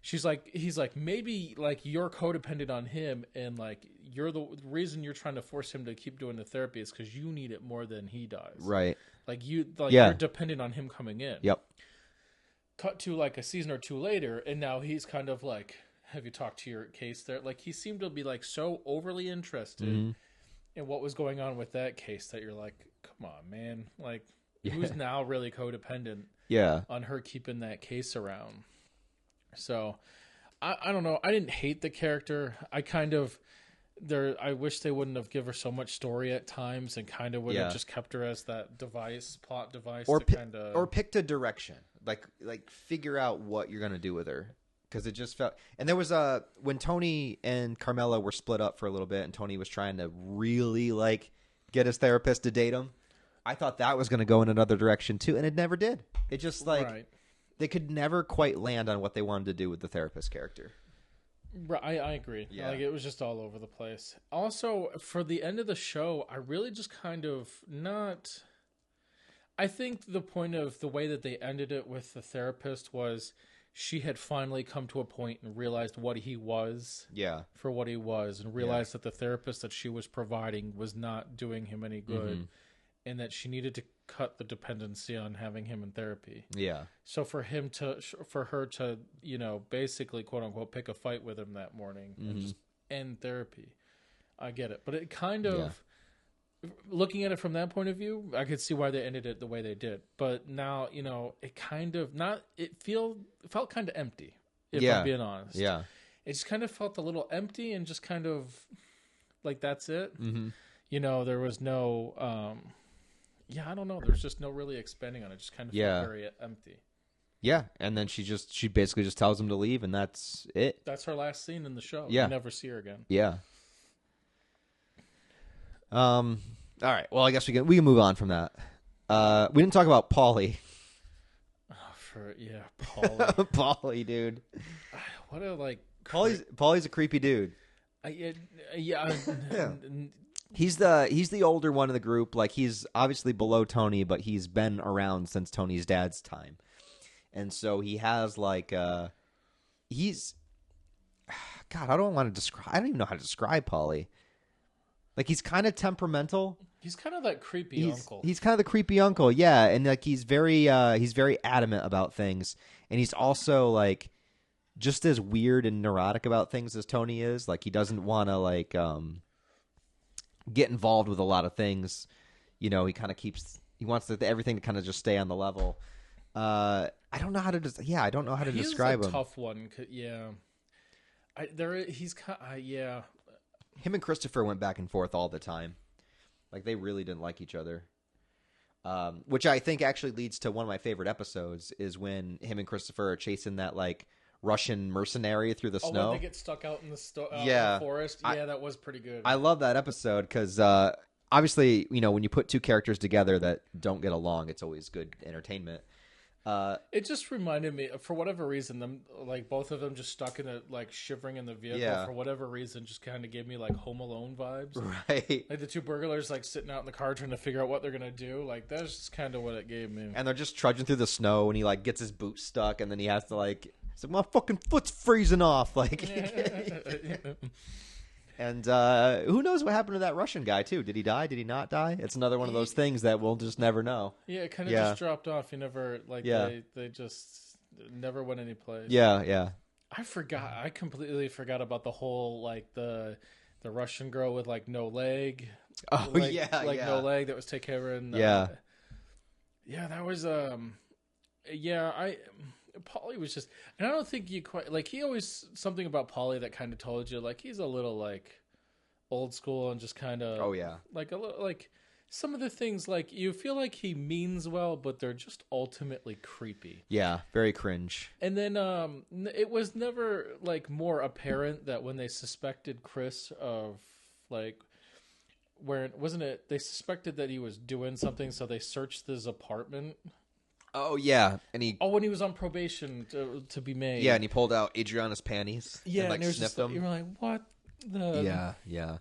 he's like maybe like you're codependent on him, and like you're the reason you're trying to force him to keep doing the therapy is because you need it more than he does, right? Like you're dependent on him coming in. Yep. Cut to like a season or two later, and now he's kind of like, have you talked to your case there? Like he seemed to be like so overly interested in what was going on with that case that you're like, come on, man. Like who's now really codependent on her keeping that case around? So I don't know. I didn't hate the character. I wish they wouldn't have given her so much story at times and kind of would have just kept her as that plot device, or or picked a direction, like figure out what you're gonna do with her, because it just felt. And there was when Tony and Carmela were split up for a little bit, and Tony was trying to really like get his therapist to date him. I thought that was gonna go in another direction too, and it never did. It just they could never quite land on what they wanted to do with the therapist character. I agree. Yeah. Like, it was just all over the place. Also, for the end of the show, I really just kind of not... I think the point of the way that they ended it with the therapist was she had finally come to a point and realized what he was. Yeah. For what he was, and realized that the therapist that she was providing was not doing him any good, and that she needed to cut the dependency on having him in therapy. Yeah. So for her to, basically, quote unquote, pick a fight with him that morning and just end therapy. I get it. But it kind of, looking at it from that point of view, I could see why they ended it the way they did. But now, it kind of felt kind of empty, if I'm being honest. Yeah. It just kind of felt a little empty and just kind of like, that's it. Mm-hmm. There was no, I don't know. There's just no really expanding on it. Just kind of felt very empty. Yeah, and then she basically just tells him to leave, and that's it. That's her last scene in the show. Yeah. You never see her again. Yeah. All right. Well, I guess we can move on from that. We didn't talk about Paulie. Paulie. Paulie, dude. What a Paulie's a creepy dude. He's the older one in the group. Like, he's obviously below Tony, but he's been around since Tony's dad's time. And so he has like he's God, I don't even know how to describe Paulie. Like, he's kind of temperamental. He's kind of that creepy uncle. He's kind of the creepy uncle, yeah, and like he's very adamant about things, and he's also like just as weird and neurotic about things as Tony is. Like, he doesn't want to like get involved with a lot of things. He kind of he wants everything to kind of just stay on the level. I don't know how to describe him. He's a tough one. Yeah. Him and Christopher went back and forth all the time. Like, they really didn't like each other. Which I think actually leads to one of my favorite episodes is when him and Christopher are chasing that like Russian mercenary through the snow. When they get stuck out in the forest. That was pretty good. I love that episode because obviously, when you put two characters together that don't get along, it's always good entertainment. It just reminded me, for whatever reason, them like both of them just stuck in shivering in the vehicle for whatever reason, just kind of gave me like Home Alone vibes. Right. Like the two burglars like sitting out in the car trying to figure out what they're gonna do. Like, that's just kind of what it gave me. And they're just trudging through the snow, and he like gets his boot stuck, and then he has to like, my fucking foot's freezing off, like. And who knows what happened to that Russian guy, too? Did he die? Did he not die? It's another one of those things that we'll just never know. Yeah, it kind of just dropped off. You never, they just never went any place. Yeah. I completely forgot about the whole, like, the Russian girl with, like, no leg. Oh, no leg that was taken care of. And, that was, Paulie was just, and I don't think you quite like. He always something about Paulie that kind of told you like he's a little like old school and just kind of like a little like some of the things like you feel like he means well, but they're just ultimately creepy. Yeah, very cringe. And then it was never like more apparent that when they suspected Chris of like where wasn't it? They suspected that he was doing something, so they searched his apartment. Oh, yeah. And when he was on probation to be made. Yeah, and he pulled out Adriana's panties. Yeah, and like, sniffed them. You were like, what the... Yeah.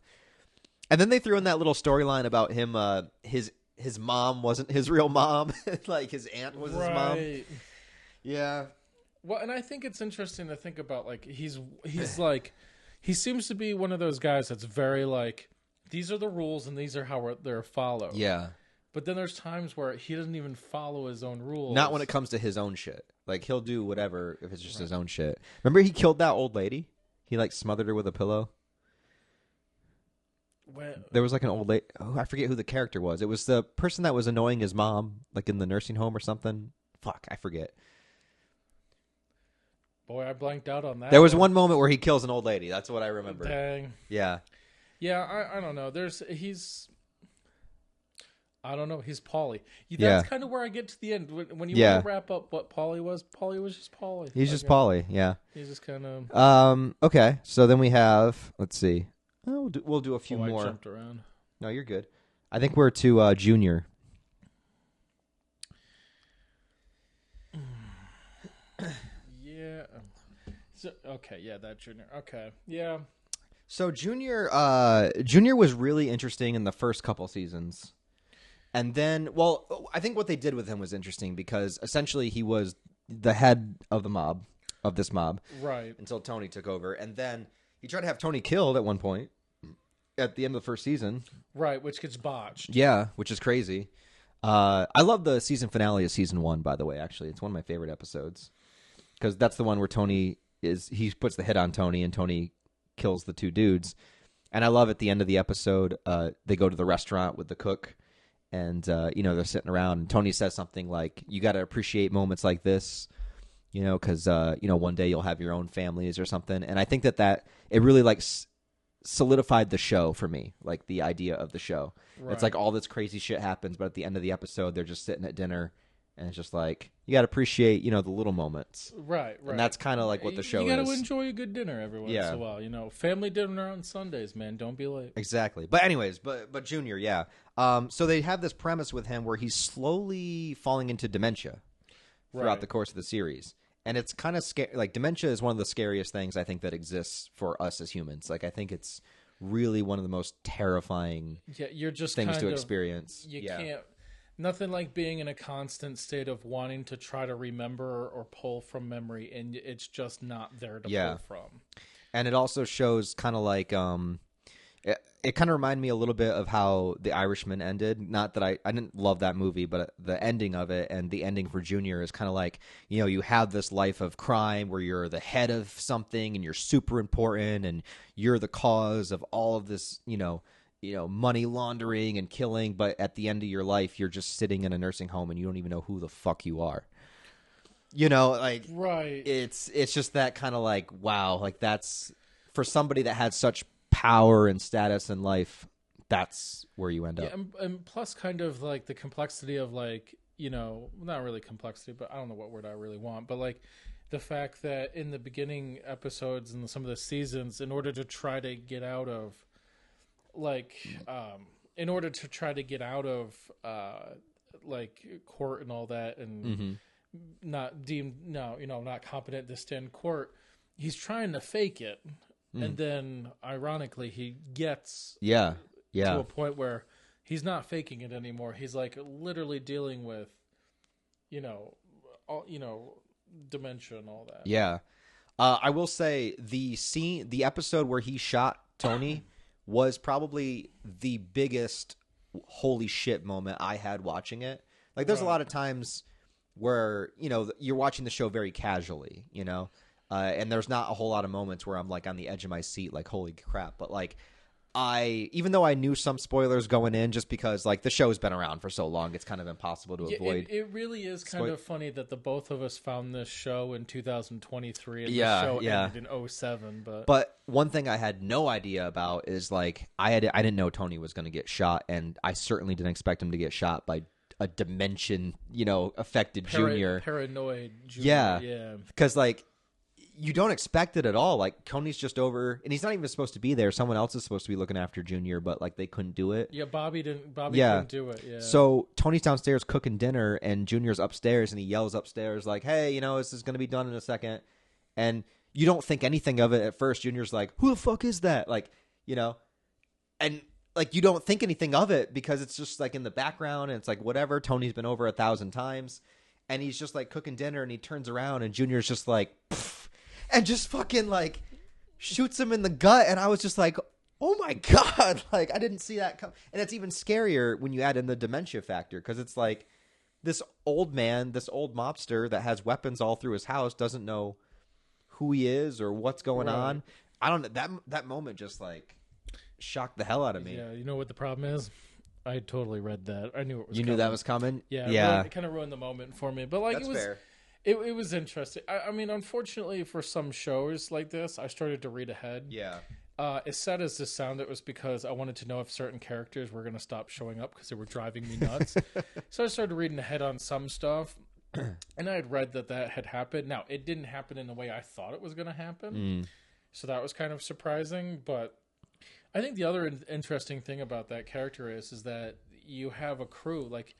And then they threw in that little storyline about him, his mom wasn't his real mom. Like, his aunt was his mom. Yeah. Well, and I think it's interesting to think about, like, he's like... He seems to be one of those guys that's very, like, these are the rules and these are how they're followed. Yeah. But then there's times where he doesn't even follow his own rules. Not when it comes to his own shit. Like, he'll do whatever if it's just his own shit. Remember he killed that old lady? He, like, smothered her with a pillow? There was, like, an old lady. Oh, I forget who the character was. It was the person that was annoying his mom, like, in the nursing home or something. Fuck, I forget. Boy, I blanked out on that. There was one moment where he kills an old lady. That's what I remember. Dang. Yeah. Yeah, I don't know. I don't know. He's Paulie. That's kind of where I get to the end. When you want to wrap up what Paulie was just Paulie. He's just Paulie, yeah. He's just kind of... Okay, so then we have... Let's see. We'll do a few more. I jumped around. No, you're good. I think we're to Junior. Yeah. Okay, yeah, that Junior. Okay, yeah. So Junior was really interesting in the first couple seasons. And then, well, I think what they did with him was interesting because essentially he was the head of this mob. Right. Until Tony took over. And then he tried to have Tony killed at one point at the end of the first season. Right, which gets botched. Yeah, which is crazy. I love the season finale of season 1, by the way, actually. It's one of my favorite episodes. Because that's the one where he puts the hit on Tony and Tony kills the two dudes. And I love at the end of the episode, they go to the restaurant with the cook. And, they're sitting around, and Tony says something like, you got to appreciate moments like this, because, one day you'll have your own families or something. And I think that it really, like, solidified the show for me, like, the idea of the show. Right. It's like all this crazy shit happens, but at the end of the episode, they're just sitting at dinner, and it's just like, you got to appreciate, the little moments. Right. And that's kind of like what the show is. You got to enjoy a good dinner every once in a while. Family dinner on Sundays, man. Don't be late. Exactly. But anyways, but Junior, yeah. So they have this premise with him where he's slowly falling into dementia throughout the course of the series. And it's kind of scary. Like, dementia is one of the scariest things I think that exists for us as humans. Like, I think it's really one of the most terrifying things to experience. You can't... Nothing like being in a constant state of wanting to try to remember or pull from memory, and it's just not there to pull from. And it also shows kind of like it kind of reminded me a little bit of how The Irishman ended. Not that I didn't love that movie, but the ending of it and the ending for Junior is kind of like, you have this life of crime where you're the head of something and you're super important and you're the cause of all of this, money laundering and killing, but at the end of your life, you're just sitting in a nursing home and you don't even know who the fuck you are. Right. It's just that kind of like, wow, like that's for somebody that had such power and status in life, that's where you end up. And plus kind of like the complexity of like, not really complexity, but I don't know what word I really want, but like the fact that in the beginning episodes and some of the seasons, in order to try to get out of court and all that, and not competent to stand court, he's trying to fake it, and then ironically he gets to a point where he's not faking it anymore. He's like literally dealing with dementia and all that. Yeah. I will say the episode where he shot Tony was probably the biggest holy shit moment I had watching it. Like, there's a lot of times where, you're watching the show very casually, and there's not a whole lot of moments where I'm, like, on the edge of my seat, like, holy crap. But, like, even though I knew some spoilers going in, just because, like, the show's been around for so long, it's kind of impossible to avoid. It really is kind of funny that the both of us found this show in 2023, and the show ended in 2007. But one thing I had no idea about is, like, I didn't know Tony was going to get shot, and I certainly didn't expect him to get shot by a affected Junior. Paranoid Junior. Yeah. Because, like, you don't expect it at all. Like, Tony's just over, and he's not even supposed to be there. Someone else is supposed to be looking after Junior, but, like, they couldn't do it. Yeah, Bobby couldn't do it. Yeah. So Tony's downstairs cooking dinner, and Junior's upstairs, and he yells upstairs, like, hey, this is going to be done in a second. And you don't think anything of it at first. Junior's like, who the fuck is that? Like, and, like, you don't think anything of it because it's just, like, in the background, and it's like, whatever. Tony's been over 1,000 times, and he's just, like, cooking dinner, and he turns around, and Junior's just like, pfft, and just fucking, like, shoots him in the gut. And I was just like, oh, my God. Like, I didn't see that come. And it's even scarier when you add in the dementia factor, because it's like this old man, this old mobster that has weapons all through his house doesn't know who he is or what's going on. I don't know. That moment just, like, shocked the hell out of me. Yeah, you know what the problem is? I totally read that. I knew it was coming. You knew that was coming? Yeah. It kind of ruined the moment for me. But, like, That's fair. It was interesting. I mean, unfortunately for some shows like this, I started to read ahead. Yeah. As sad as this sounded, it was because I wanted to know if certain characters were going to stop showing up because they were driving me nuts. So I started reading ahead on some stuff, and I had read that had happened. Now, it didn't happen in the way I thought it was going to happen, so that was kind of surprising. But I think the other interesting thing about that character is that you have a crew like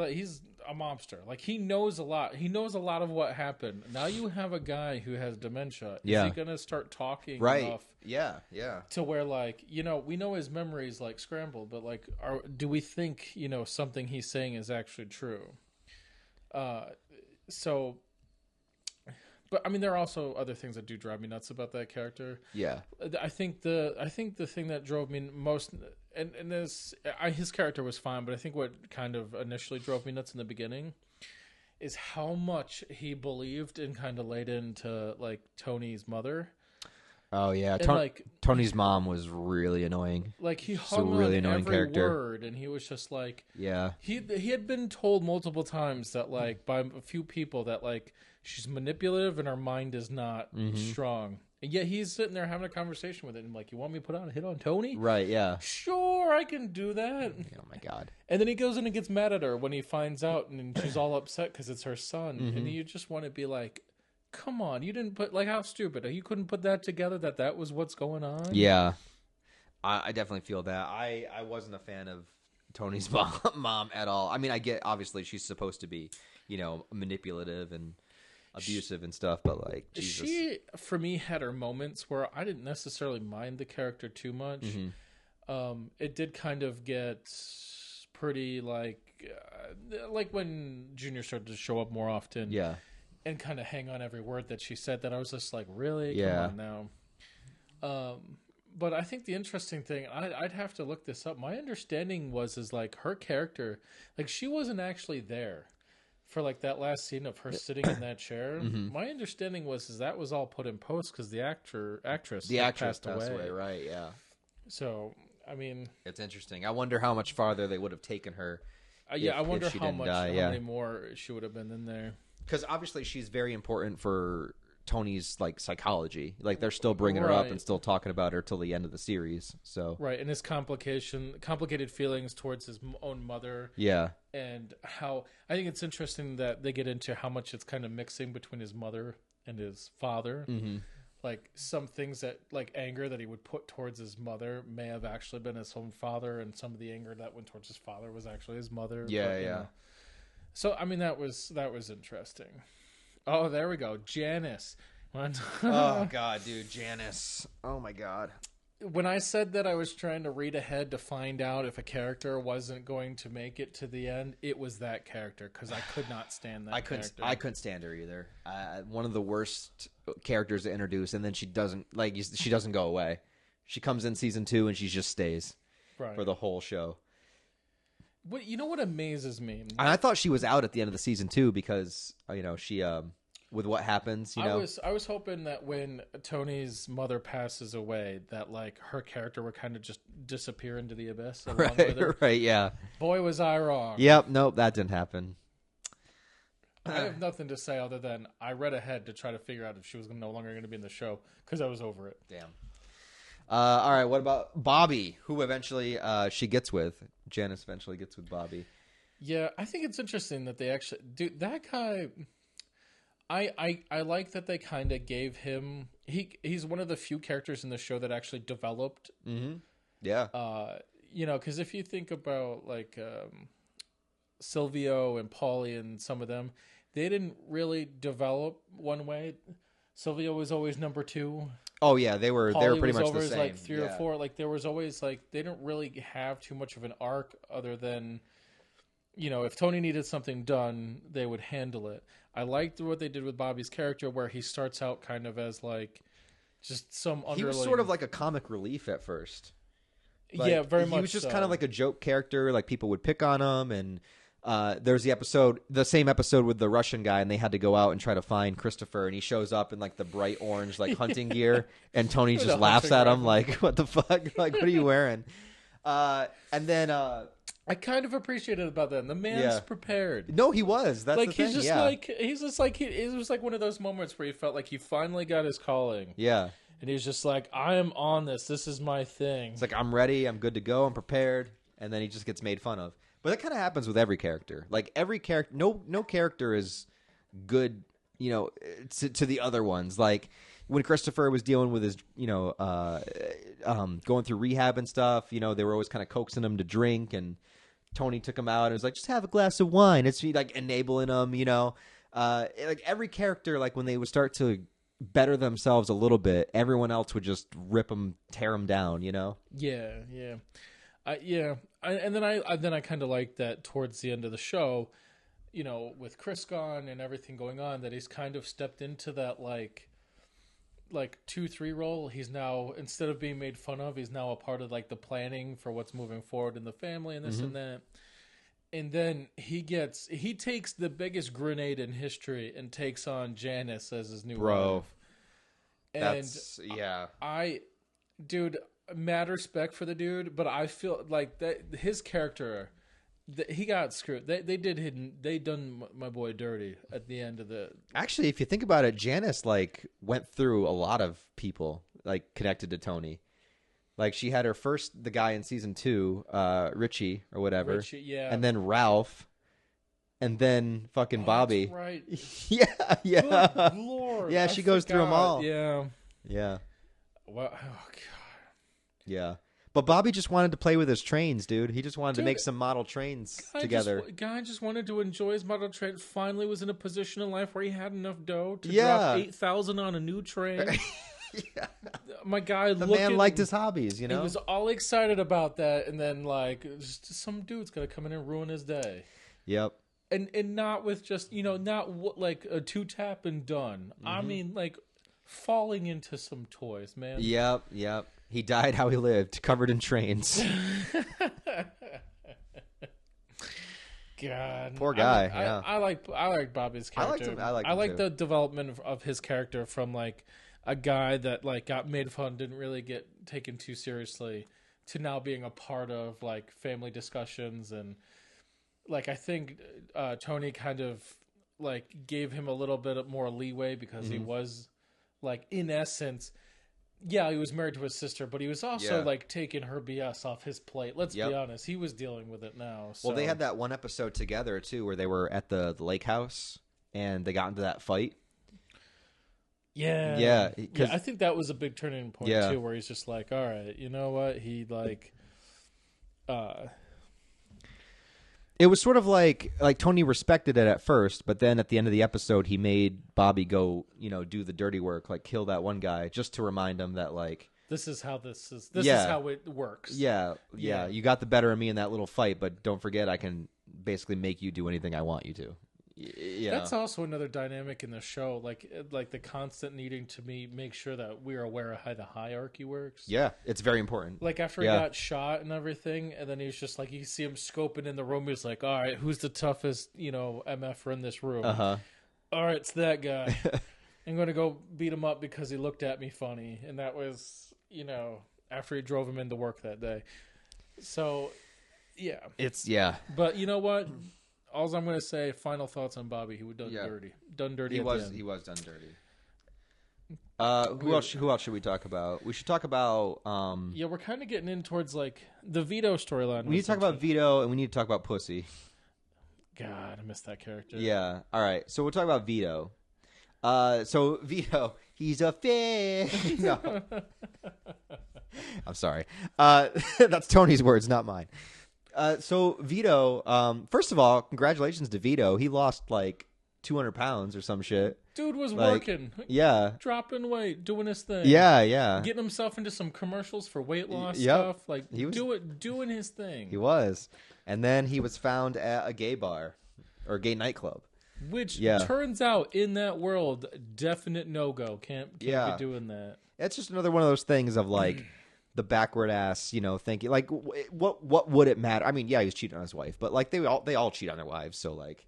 he's a mobster. Like he knows a lot. He knows a lot of what happened. Now you have a guy who has dementia. Is he going to start talking enough? Yeah. To where like, we know his memory's like scrambled, but like do we think, something he's saying is actually true? But I mean, there are also other things that do drive me nuts about that character. Yeah, I think the thing that drove me most, and his character was fine, but I think what kind of initially drove me nuts in the beginning is how much he believed and kind of laid into like Tony's mother. Oh yeah, Tony's mom was really annoying. Like he hung on every word, and he was just like, yeah. He had been told multiple times that like by a few people that like she's manipulative and her mind is not strong, and yet he's sitting there having a conversation with it, and like, you want me to put out a hit on Tony? Right? Yeah. Sure, I can do that. Oh my god! And then he goes in and gets mad at her when he finds out, and she's all upset because it's her son, and you just want to be like, come on, you didn't put, like, how stupid. You couldn't put that together that was what's going on? Yeah. I definitely feel that. I wasn't a fan of Tony's mom at all. I mean, I get, obviously, she's supposed to be, manipulative and abusive and stuff, but, like, Jesus. She, for me, had her moments where I didn't necessarily mind the character too much. It did kind of get pretty, like when Junior started to show up more often. Yeah. And kind of hang on every word that she said, that I was just like, really? Yeah. Come on now. But I think the interesting thing, I'd have to look this up. My understanding is like her character, like she wasn't actually there for like that last scene of her sitting in that chair. My understanding is that was all put in post because the actress passed away. Right? Yeah. So I mean, it's interesting. I wonder how much farther they would have taken her. I wonder how many more she would have been in there. Because obviously she's very important for Tony's like psychology. Like they're still bringing her up and still talking about her till the end of the series. So right, and his complicated feelings towards his own mother. Yeah, and how I think it's interesting that they get into how much it's kind of mixing between his mother and his father. Like some things that like anger that he would put towards his mother may have actually been his own father, and some of the anger that went towards his father was actually his mother. Yeah, but, yeah. So I mean that was interesting. Oh, there we go, Janice. Oh god, dude, Janice. Oh my god. When I said that I was trying to read ahead to find out if a character wasn't going to make it to the end, it was that character because I could not stand that. character. I couldn't stand her either. One of the worst characters to introduce, and then she doesn't go away. She comes in season 2 and she just stays for the whole show. You know what amazes me? And I thought she was out at the end of the season too because she with what happens. I was hoping that when Tony's mother passes away, that like her character would kind of just disappear into the abyss along with her. Right? Yeah. Boy, was I wrong. Yep. Nope. That didn't happen. I have nothing to say other than I read ahead to try to figure out if she was no longer going to be in the show because I was over it. Damn. All right, what about Bobby, who eventually she gets with? Janice eventually gets with Bobby. Yeah, I think it's interesting that they actually... Dude, that guy... I like that they kind of gave him... He's one of the few characters in the show that actually developed. Yeah. Because if you think about, like, Silvio and Paulie and some of them, they didn't really develop one way. Silvio was always number 2. Oh yeah, they were pretty much the same. Like 3 or 4. Like there was always like they didn't really have too much of an arc other than, if Tony needed something done, they would handle it. I liked what they did with Bobby's character, where he starts out kind of as like just some underling. He was sort of like a comic relief at first. Like, yeah, very much. He was just kind of like a joke character. Like people would pick on him, and there's the same episode with the Russian guy, and they had to go out and try to find Christopher, and he shows up in like the bright orange like hunting gear, and Tony just laughs at him like, "What the fuck? Like, what are you wearing?" And then I kind of appreciate it about that. The man's prepared. No, he was. That's like the thing. He's just like it was like one of those moments where he felt like he finally got his calling. Yeah. And he's just like, I am on this. This is my thing. It's like, I'm ready. I'm good to go. I'm prepared. And then he just gets made fun of. But that kind of happens with every character. Like every character, no character is good, you know, to the other ones. Like when Christopher was dealing with his, you know, going through rehab and stuff, you know, they were always kind of coaxing him to drink, and Tony took him out and was like, just have a glass of wine. It's like enabling him, you know. Like every character, like when they would start to better themselves a little bit, everyone else would just rip them, tear them down, you know. Yeah. And then I kind of like that towards the end of the show, you know, with Chris gone and everything going on, that he's kind of stepped into that like 2-3 role. He's now, instead of being made fun of, he's now a part of like the planning for what's moving forward in the family and this and that. And then he takes the biggest grenade in history and takes on Janice as his new wife. And dude, mad respect for the dude, but I feel like that his character, he got screwed. They done my boy dirty at the end of the. Actually, if you think about it, Janice like went through a lot of people like connected to Tony. Like she had the guy in season 2, Richie or whatever, and then Ralph, and then fucking Bobby. That's right. yeah. Good Lord. Yeah, she goes through them all. Yeah. Well, oh god. Yeah. But Bobby just wanted to play with his trains, dude. He just wanted to make some model trains together. Guy just wanted to enjoy his model train. Finally was in a position in life where he had enough dough to drop $8,000 on a new train. Yeah. My guy, the man liked his hobbies, you know. He was all excited about that, and then like just some dude's gonna come in and ruin his day. Yep. And not with just, you know, not like a 2-tap and done. I mean, like falling into some toys, man. Yep. He died how he lived, covered in trains. God, poor guy. I like Bobby's character. I like the development of his character from like a guy that like got made fun, didn't really get taken too seriously, to now being a part of like family discussions. And like I think Tony kind of like gave him a little bit more leeway because he was like, in essence, he was married to his sister, but he was also like taking her BS off his plate. Let's be honest, he was dealing with it now. So. Well, they had that one episode together too, where they were at the lake house and they got into that fight. Yeah. I think that was a big turning point too, where he's just like, all right, you know what? He like, it was sort of like Tony respected it at first, but then at the end of the episode, he made Bobby go, you know, do the dirty work, like kill that one guy, just to remind him that like this is how it works. Yeah. You got the better of me in that little fight, but don't forget, I can basically make you do anything I want you to. Yeah, that's also another dynamic in the show, like the constant needing to make sure that we're aware of how the hierarchy works. Yeah, it's very important. Like after he got shot and everything, and then he's just like, you see him scoping in the room. He's like, all right, who's the toughest, you know, MFer in this room? All right, it's that guy. I'm going to go beat him up because he looked at me funny, and that was, you know, after he drove him into work that day. So, yeah, But you know what? All I'm going to say, final thoughts on Bobby. He was done dirty. Done dirty. He was done dirty. Who else should we talk about? We should talk about. We're kind of getting in towards like the Vito storyline. We need to talk about Vito, and we need to talk about Pussy. God, I missed that character. Yeah. All right. So we'll talk about Vito. So Vito, he's a fish. No. I'm sorry. That's Tony's words, not mine. So Vito, first of all, congratulations to Vito. He lost like 200 pounds or some shit. Dude was working. Yeah. Dropping weight, doing his thing. Yeah. Getting himself into some commercials for weight loss stuff. Like, he was doing his thing. He was. And then he was found at a gay bar or gay nightclub. Which turns out in that world, definite no-go. Can't be doing that. It's just another one of those things of like... the backward ass, you know, thinking like, what would it matter? I mean, yeah, he was cheating on his wife, but like they all cheat on their wives, so like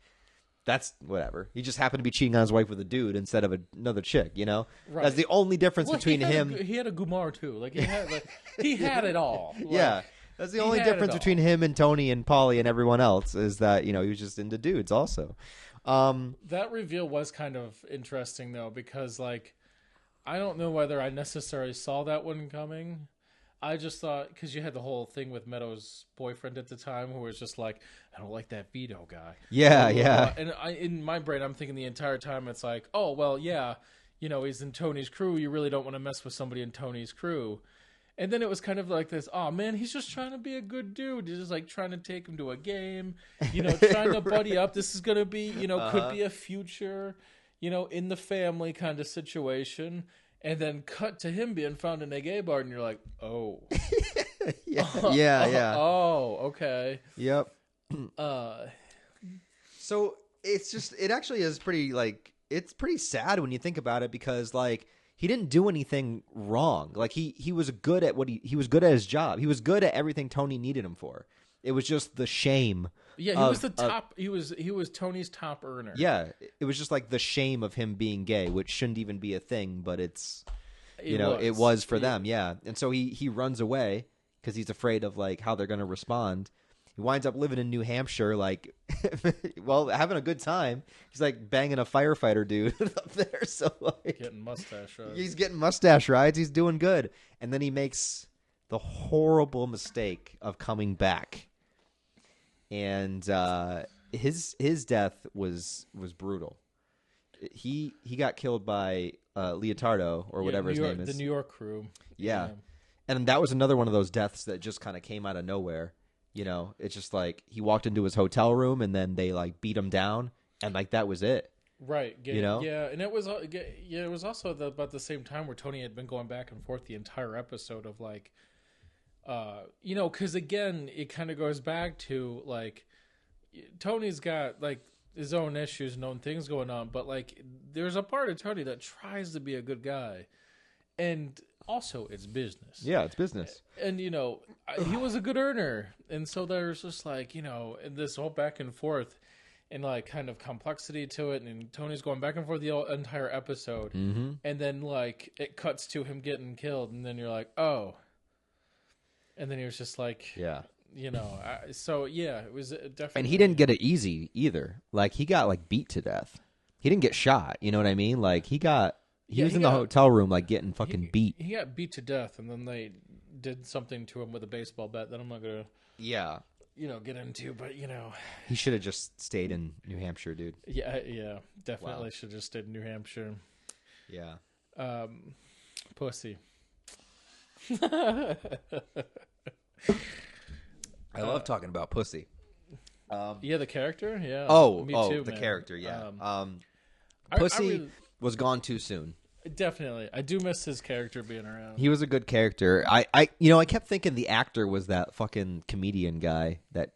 that's whatever. He just happened to be cheating on his wife with a dude instead of another chick, you know. Right. That's the only difference between him. He had a Gumar too. Like he had it all. Like, yeah, That's the only difference between him and Tony and Paulie and everyone else is that, he was just into dudes also. That reveal was kind of interesting, though, because, like, I don't know whether I necessarily saw that one coming. I just thought, because you had the whole thing with Meadow's boyfriend at the time, who was just like, I don't like that Vito guy. Yeah, yeah. And in my brain, I'm thinking the entire time, it's like, oh, well, yeah, he's in Tony's crew. You really don't want to mess with somebody in Tony's crew. And then it was kind of like this, oh, man, he's just trying to be a good dude. He's just, like, trying to take him to a game, trying to buddy up. This is going to be, could be a future, in the family kind of situation. And then cut to him being found in a gay bar, and you're like, oh. yeah. Oh, okay. Yep. So it actually is pretty, like, it's pretty sad when you think about it because, like, he didn't do anything wrong. Like, he was good at he was good at his job. He was good at everything Tony needed him for. It was just the shame. Yeah, he was the top. He was Tony's top earner. Yeah, it was just like the shame of him being gay, which shouldn't even be a thing, but it was for them. Yeah, and so he runs away because he's afraid of like how they're going to respond. He winds up living in New Hampshire, like, well, having a good time. He's like banging a firefighter dude up there. So like, getting mustache rides. He's getting mustache rides. He's doing good, and then he makes the horrible mistake of coming back. And his death was brutal. He got killed by Leotardo or whatever his name is. The New York crew. Yeah. And that was another one of those deaths that just kind of came out of nowhere. It's just like he walked into his hotel room and then they like beat him down and like that was it. Right. Yeah, and it was also about the same time where Tony had been going back and forth the entire episode of like because again, it kind of goes back to like Tony's got like his own issues and own things going on, but like there's a part of Tony that tries to be a good guy, and also it's business. Yeah, it's business. And he was a good earner, and so there's just like and this whole back and forth, and like kind of complexity to it, and Tony's going back and forth the entire episode, and then like it cuts to him getting killed, and then you're like, oh. And then he was just like, yeah, so yeah, it was definitely. And he didn't get it easy either. Like he got like beat to death. He didn't get shot. You know what I mean? Like he was in the hotel room like getting fucking beat. He got beat to death, and then they did something to him with a baseball bat that I'm not gonna. Yeah. Get into, but he should have just stayed in New Hampshire, dude. Yeah, definitely should have just stayed in New Hampshire. Yeah. Pussy. I love talking about pussy. The character. Yeah. Me too. The man. Character. Yeah. Pussy was gone too soon. Definitely, I do miss his character being around. He was a good character. I kept thinking the actor was that fucking comedian guy that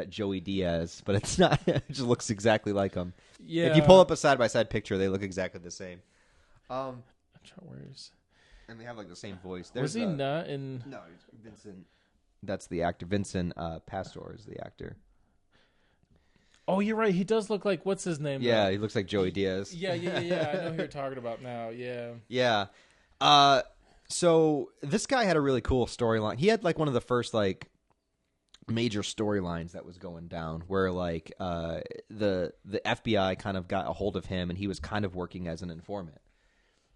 Joey Diaz, but it's not. It just looks exactly like him. Yeah. If you pull up a side by side picture, they look exactly the same. And they have like the same voice. Was he not in? No, Vincent. That's the actor. Vincent Pastor is the actor. Oh, you're right. He does look like what's his name? Yeah, he looks like Joey Diaz. Yeah. I know who you're talking about now. Yeah. Yeah. So this guy had a really cool storyline. He had like one of the first like major storylines that was going down, where like the FBI kind of got a hold of him, and he was kind of working as an informant,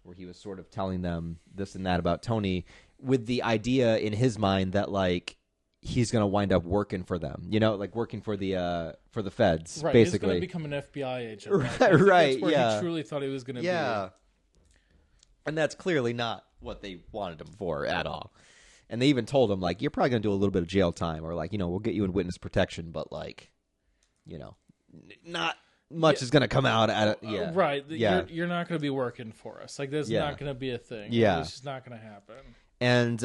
where he was sort of telling them this and that about Tony, with the idea in his mind that like he's going to wind up working for them, like working for the feds, right, basically. He's going to become an FBI agent. Right, that's where he truly thought he was going to be. Yeah. And that's clearly not what they wanted him for at all. And they even told him, like, you're probably going to do a little bit of jail time, or like, we'll get you in witness protection, but like, not much is going to come out at it. Yeah. Right. Yeah. You're not going to be working for us. Like, this is not going to be a thing. Yeah. It's just not going to happen. And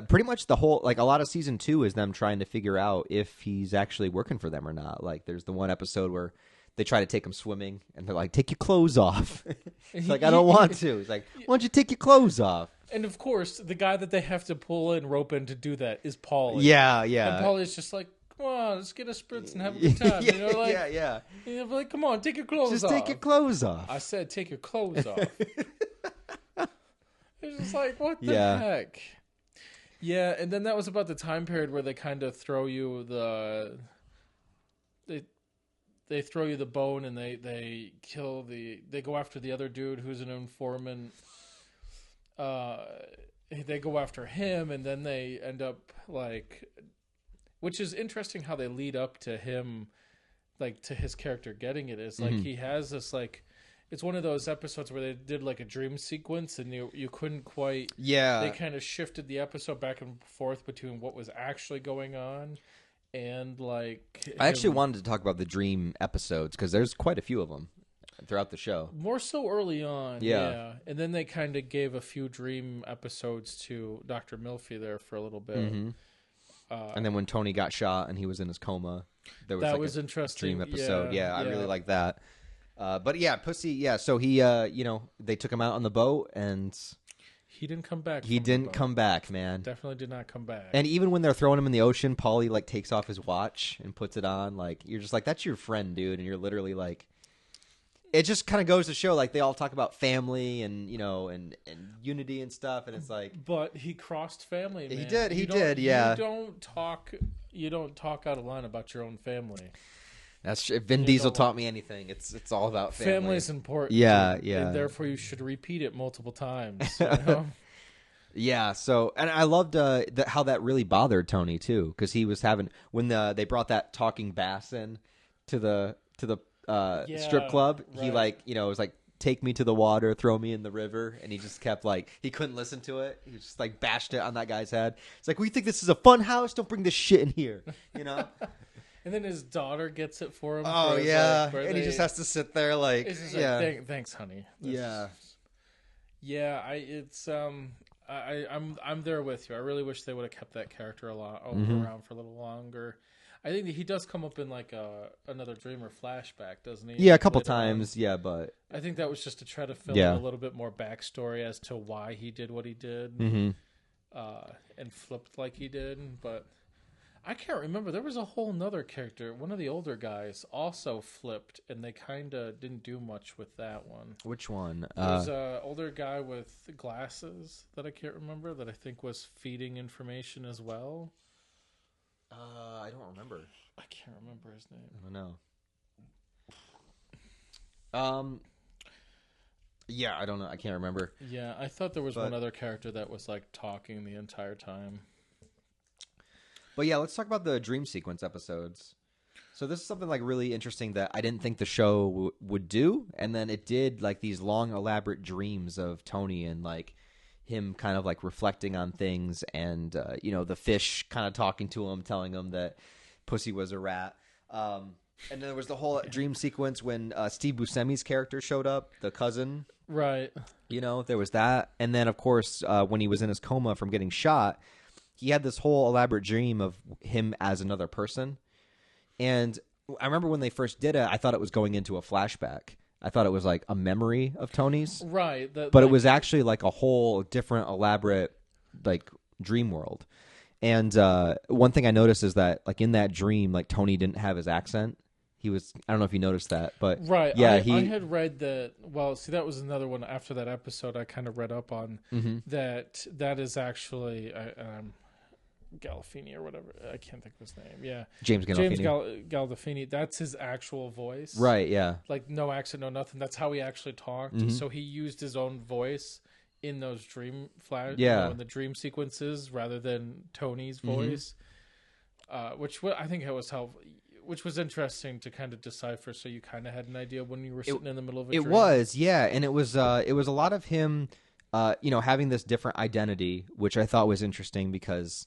pretty much the whole, like, a lot of season 2 is them trying to figure out if he's actually working for them or not. Like, there's the one episode where they try to take him swimming, and they're like, take your clothes off. It's like, I don't want to. It's like, why don't you take your clothes off? And, of course, the guy that they have to pull and rope in to do that is Paulie. Yeah. And Paulie's just like, come on, let's get a spritz and have a good time. Yeah. Like, come on, take your clothes off. Just take your clothes off. I said take your clothes off. It's just like, what the heck? Yeah, and then that was about the time period where they kind of throw you they throw you the bone, and they go after the other dude who's an informant. They go after him, and then they end up like, which is interesting how they lead up to him, like to his character getting it. Is like he has this like, it's one of those episodes where they did like a dream sequence, and you couldn't quite. Yeah, they kind of shifted the episode back and forth between what was actually going on. And like, I actually wanted to talk about the dream episodes because there's quite a few of them throughout the show. More so early on, yeah. And then they kind of gave a few dream episodes to Dr. Milfy there for a little bit. Mm-hmm. And then when Tony got shot and he was in his coma, there was that like was a interesting dream episode. Yeah, I really like that. But yeah, Pussy. Yeah, so he, they took him out on the boat and. He didn't come back. He didn't come back, man. Definitely did not come back. And even when they're throwing him in the ocean, Paulie like takes off his watch and puts it on. Like you're just like, that's your friend, dude. And you're literally like, it just kind of goes to show like they all talk about family and and unity and stuff. And it's like, but he crossed family. Man. He did. Yeah. You don't talk out of line about your own family. That's if Vin Diesel taught me anything. It's all about family. Family's important. Yeah. And therefore, you should repeat it multiple times. Yeah. So, and I loved how that really bothered Tony too, because he was having when they brought that talking bass in to the strip club. Right. He was like, take me to the water, throw me in the river, and he just kept like he couldn't listen to it. He just like bashed it on that guy's head. It's like, we think this is a fun house. Don't bring this shit in here. And then his daughter gets it for him. Oh, yeah. And he just has to sit there like, like, thanks, honey. Yeah. I'm there with you. I really wish they would have kept that character around for a little longer. I think that he does come up in like another Dreamer flashback, doesn't he? Yeah, a couple times. Yeah, but I think that was just to try to fill in a little bit more backstory as to why he did what he did, and flipped like he did, but. I can't remember. There was a whole nother character. One of the older guys also flipped, and they kind of didn't do much with that one. Which one? There was an older guy with glasses that I can't remember that I think was feeding information as well. I don't remember. I can't remember his name. I don't know. Yeah, I don't know. I can't remember. Yeah, I thought there was one other character that was like talking the entire time. But yeah, let's talk about the dream sequence episodes. So this is something like really interesting that I didn't think the show would do, and then it did like these long, elaborate dreams of Tony and like him kind of like reflecting on things, and the fish kind of talking to him, telling him that Pussy was a rat. And then there was the whole dream sequence when Steve Buscemi's character showed up, the cousin. Right. There was that, and then of course when he was in his coma from getting shot. He had this whole elaborate dream of him as another person. And I remember when they first did it, I thought it was going into a flashback. I thought it was like a memory of Tony's. Right. But it was actually like a whole different elaborate like dream world. And one thing I noticed is that like in that dream, like Tony didn't have his accent. He was, I don't know if you noticed that, but right. Yeah, I had read that. Well, see, that was another one after that episode I kind of read up on that is actually, Gandolfini or whatever. I can't think of his name. Yeah. James Gandolfini. Gandolfini. That's his actual voice. Right, yeah. Like no accent, no nothing. That's how he actually talked. So he used his own voice in those dream in the dream sequences rather than Tony's voice. Which I think it was which was interesting to kind of decipher, so you kind of had an idea when you were sitting in the middle of a dream. It was, yeah, and it was a lot of him having this different identity, which I thought was interesting because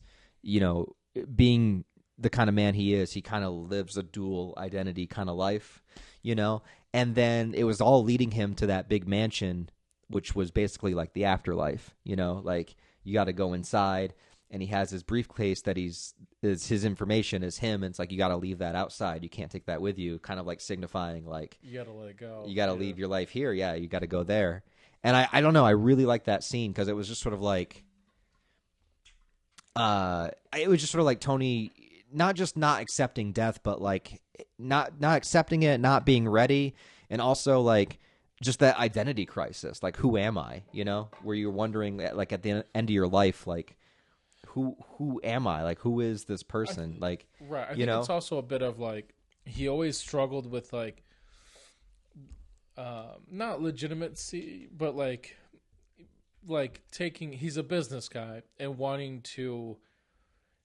being the kind of man he is, he kind of lives a dual identity kind of life, and then it was all leading him to that big mansion, which was basically like the afterlife, like you got to go inside, and he has his briefcase that his information is him, and it's like you got to leave that outside, you can't take that with you, kind of like signifying like you got to let it go, you got to leave your life here, you got to go there. And I don't know, I really like that scene because it was just sort of like it was just sort of like Tony not just not accepting death, but like not accepting it, not being ready, and also like just that identity crisis, like who am I, where you're wondering like at the end of your life, like who am I? Like, who is this person? Like, right. I think it's also a bit of like he always struggled with like not legitimacy, but like taking. He's a business guy and wanting to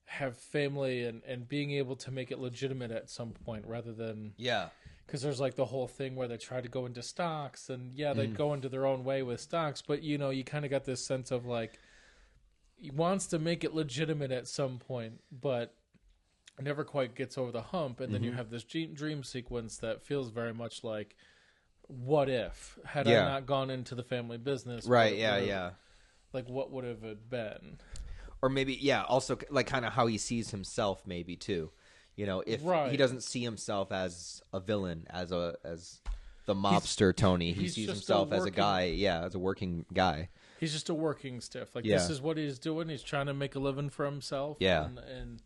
have family and being able to make it legitimate at some point rather than because there's like the whole thing where they try to go into stocks and they'd go into their own way with stocks, but you kind of got this sense of like he wants to make it legitimate at some point but never quite gets over the hump, and then you have this dream sequence that feels very much like what if had I not gone into the family business, right? Like what would have it been? Or maybe, also like kind of how he sees himself, maybe too. If he doesn't see himself as a villain, as the mobster Tony, he sees himself as a guy, as a working guy. He's just a working stiff. Like this is what he's doing. He's trying to make a living for himself. Yeah, and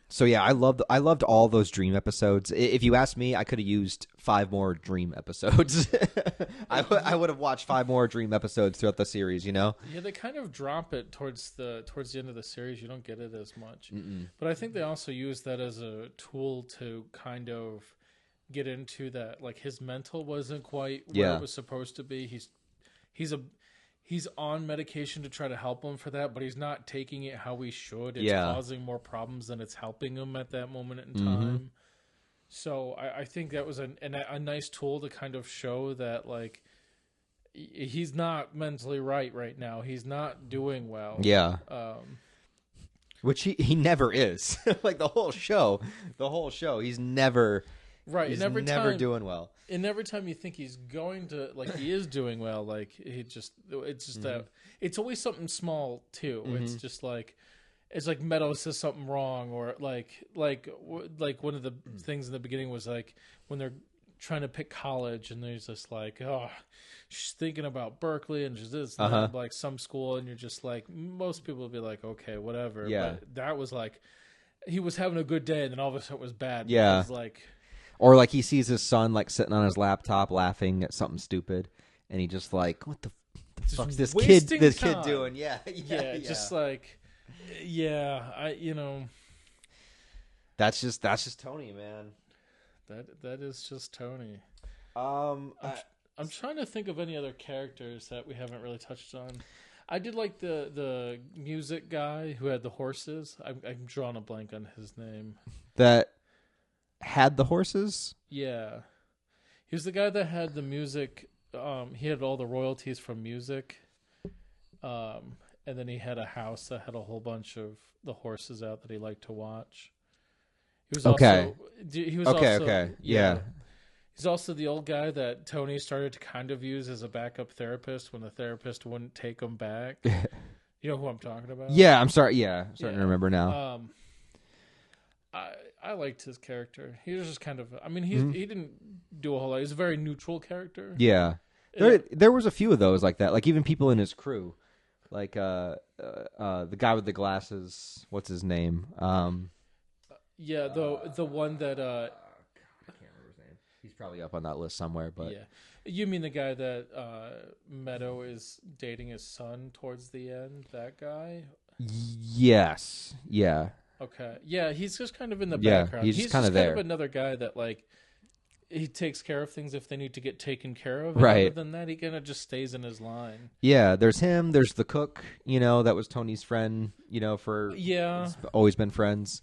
So I loved all those Dream episodes. If you ask me, I could have used 5 more Dream episodes. I would have watched 5 more Dream episodes throughout the series. Yeah, they kind of drop it towards the end of the series. You don't get it as much. But I think they also use that as a tool to kind of get into that. Like his mental wasn't quite where it was supposed to be. He's on medication to try to help him for that, but he's not taking it how he should. It's causing more problems than it's helping him at that moment in time. So I think that was a nice tool to kind of show that, like, he's not mentally right now. He's not doing well. Yeah. Which he never is. Like, the whole show, he's never... Right, he's and every never time, doing well. And every time you think he's going to, like, he is doing well, like, it's just that it's always something small too. It's just like, it's like Meadow says something wrong, or like one of the things in the beginning was like when they're trying to pick college, and there's just like, oh, she's thinking about Berkeley, and she's this, like some school, and you're just like, most people would be like, okay, whatever. Yeah. But that was like, he was having a good day, and then all of a sudden it was bad. Yeah. It was like. Or like he sees his son like sitting on his laptop laughing at something stupid, and he just like, what the fuck's this kid doing? Yeah, just like, That's just Tony, man. That is just Tony. I'm trying to think of any other characters that we haven't really touched on. I did like the music guy who had the horses. I'm drawing a blank on his name. That had the horses? Yeah. He was the guy that had the music. He had all the royalties from music. And then he had a house that had a whole bunch of the horses out that he liked to watch. He was okay. Yeah. He's also the old guy that Tony started to kind of use as a backup therapist when the therapist wouldn't take him back. You know who I'm talking about? Yeah, I'm sorry. Yeah, I'm starting to remember now. I liked his character. He was just kind of... I mean, he didn't do a whole lot. He's a very neutral character. Yeah. There was a few of those like that. Like, even people in his crew. Like, the guy with the glasses. What's his name? Yeah, the one that... I can't remember his name. He's probably up on that list somewhere, but... Yeah. You mean the guy that Meadow is dating his son towards the end? That guy? Yes. Yeah. Okay. Yeah, he's just kind of in the background. He's just kind of there. Kind of another guy that, like, he takes care of things if they need to get taken care of. Right. Other than that, he kind of just stays in his line. Yeah, there's him. There's the cook, that was Tony's friend, for... Yeah. Always been friends.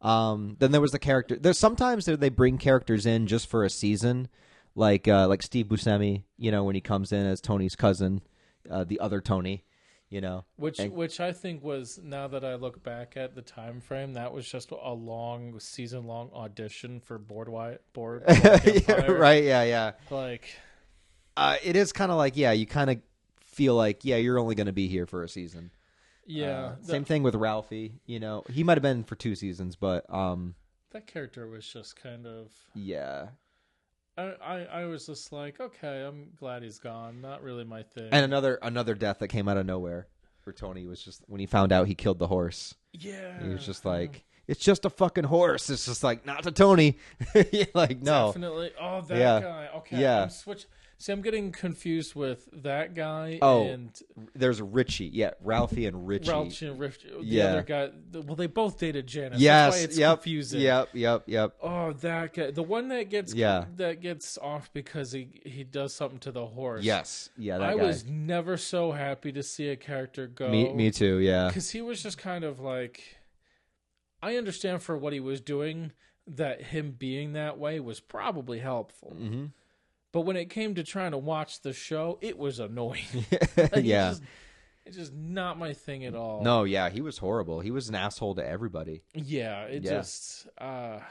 Then there was the character... There's sometimes they bring characters in just for a season, like Steve Buscemi, when he comes in as Tony's cousin, the other Tony. Which I think was, now that I look back at the time frame, that was just a season-long audition for Boardwalk Empire. Right, yeah. Like, it is kind of like, you kind of feel like, you're only going to be here for a season. Yeah. Same thing with Ralphie, he might have been for 2 seasons, but... that character was just kind of... Yeah. I was just like, okay, I'm glad he's gone. Not really my thing. And another death that came out of nowhere for Tony was just when he found out he killed the horse. Yeah. He was just like, it's just a fucking horse. It's just like, not to Tony. Like, no. Definitely. Oh, that guy. Okay. Yeah. See, I'm getting confused with that guy and there's Richie. Yeah, Ralphie and Richie. Ralphie and Richie. The other guy. Well, they both dated Janice. Yes. That's why it's confusing. Yep. Oh, that guy. The one that gets off because he does something to the horse. Yes. Yeah, that I guy. was never so happy to see a character go. Me too, yeah. Because he was just kind of like... I understand for what he was doing that him being that way was probably helpful. Mm-hmm. But when it came to trying to watch the show, it was annoying. Yeah. It's just not my thing at all. No, yeah, he was horrible. He was an asshole to everybody. Yeah, just I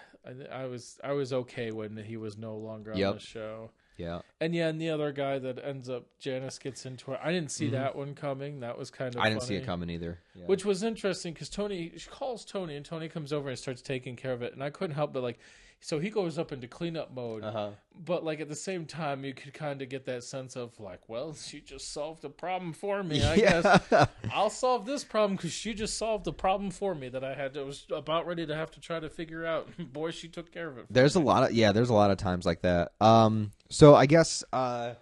was okay when he was no longer on the show. Yeah. And the other guy that ends up Janice gets into it. I didn't see that one coming. That was kind of I didn't see it coming either. Yeah. Which was interesting because she calls Tony and Tony comes over and starts taking care of it. And I couldn't help but so he goes up into cleanup mode, but at the same time, you could kind of get that sense of well, she just solved a problem for me. I guess I'll solve this problem because she just solved the problem for me that I was about ready to have to try to figure out. Boy, she took care of it. There's a lot of times like that. So I guess the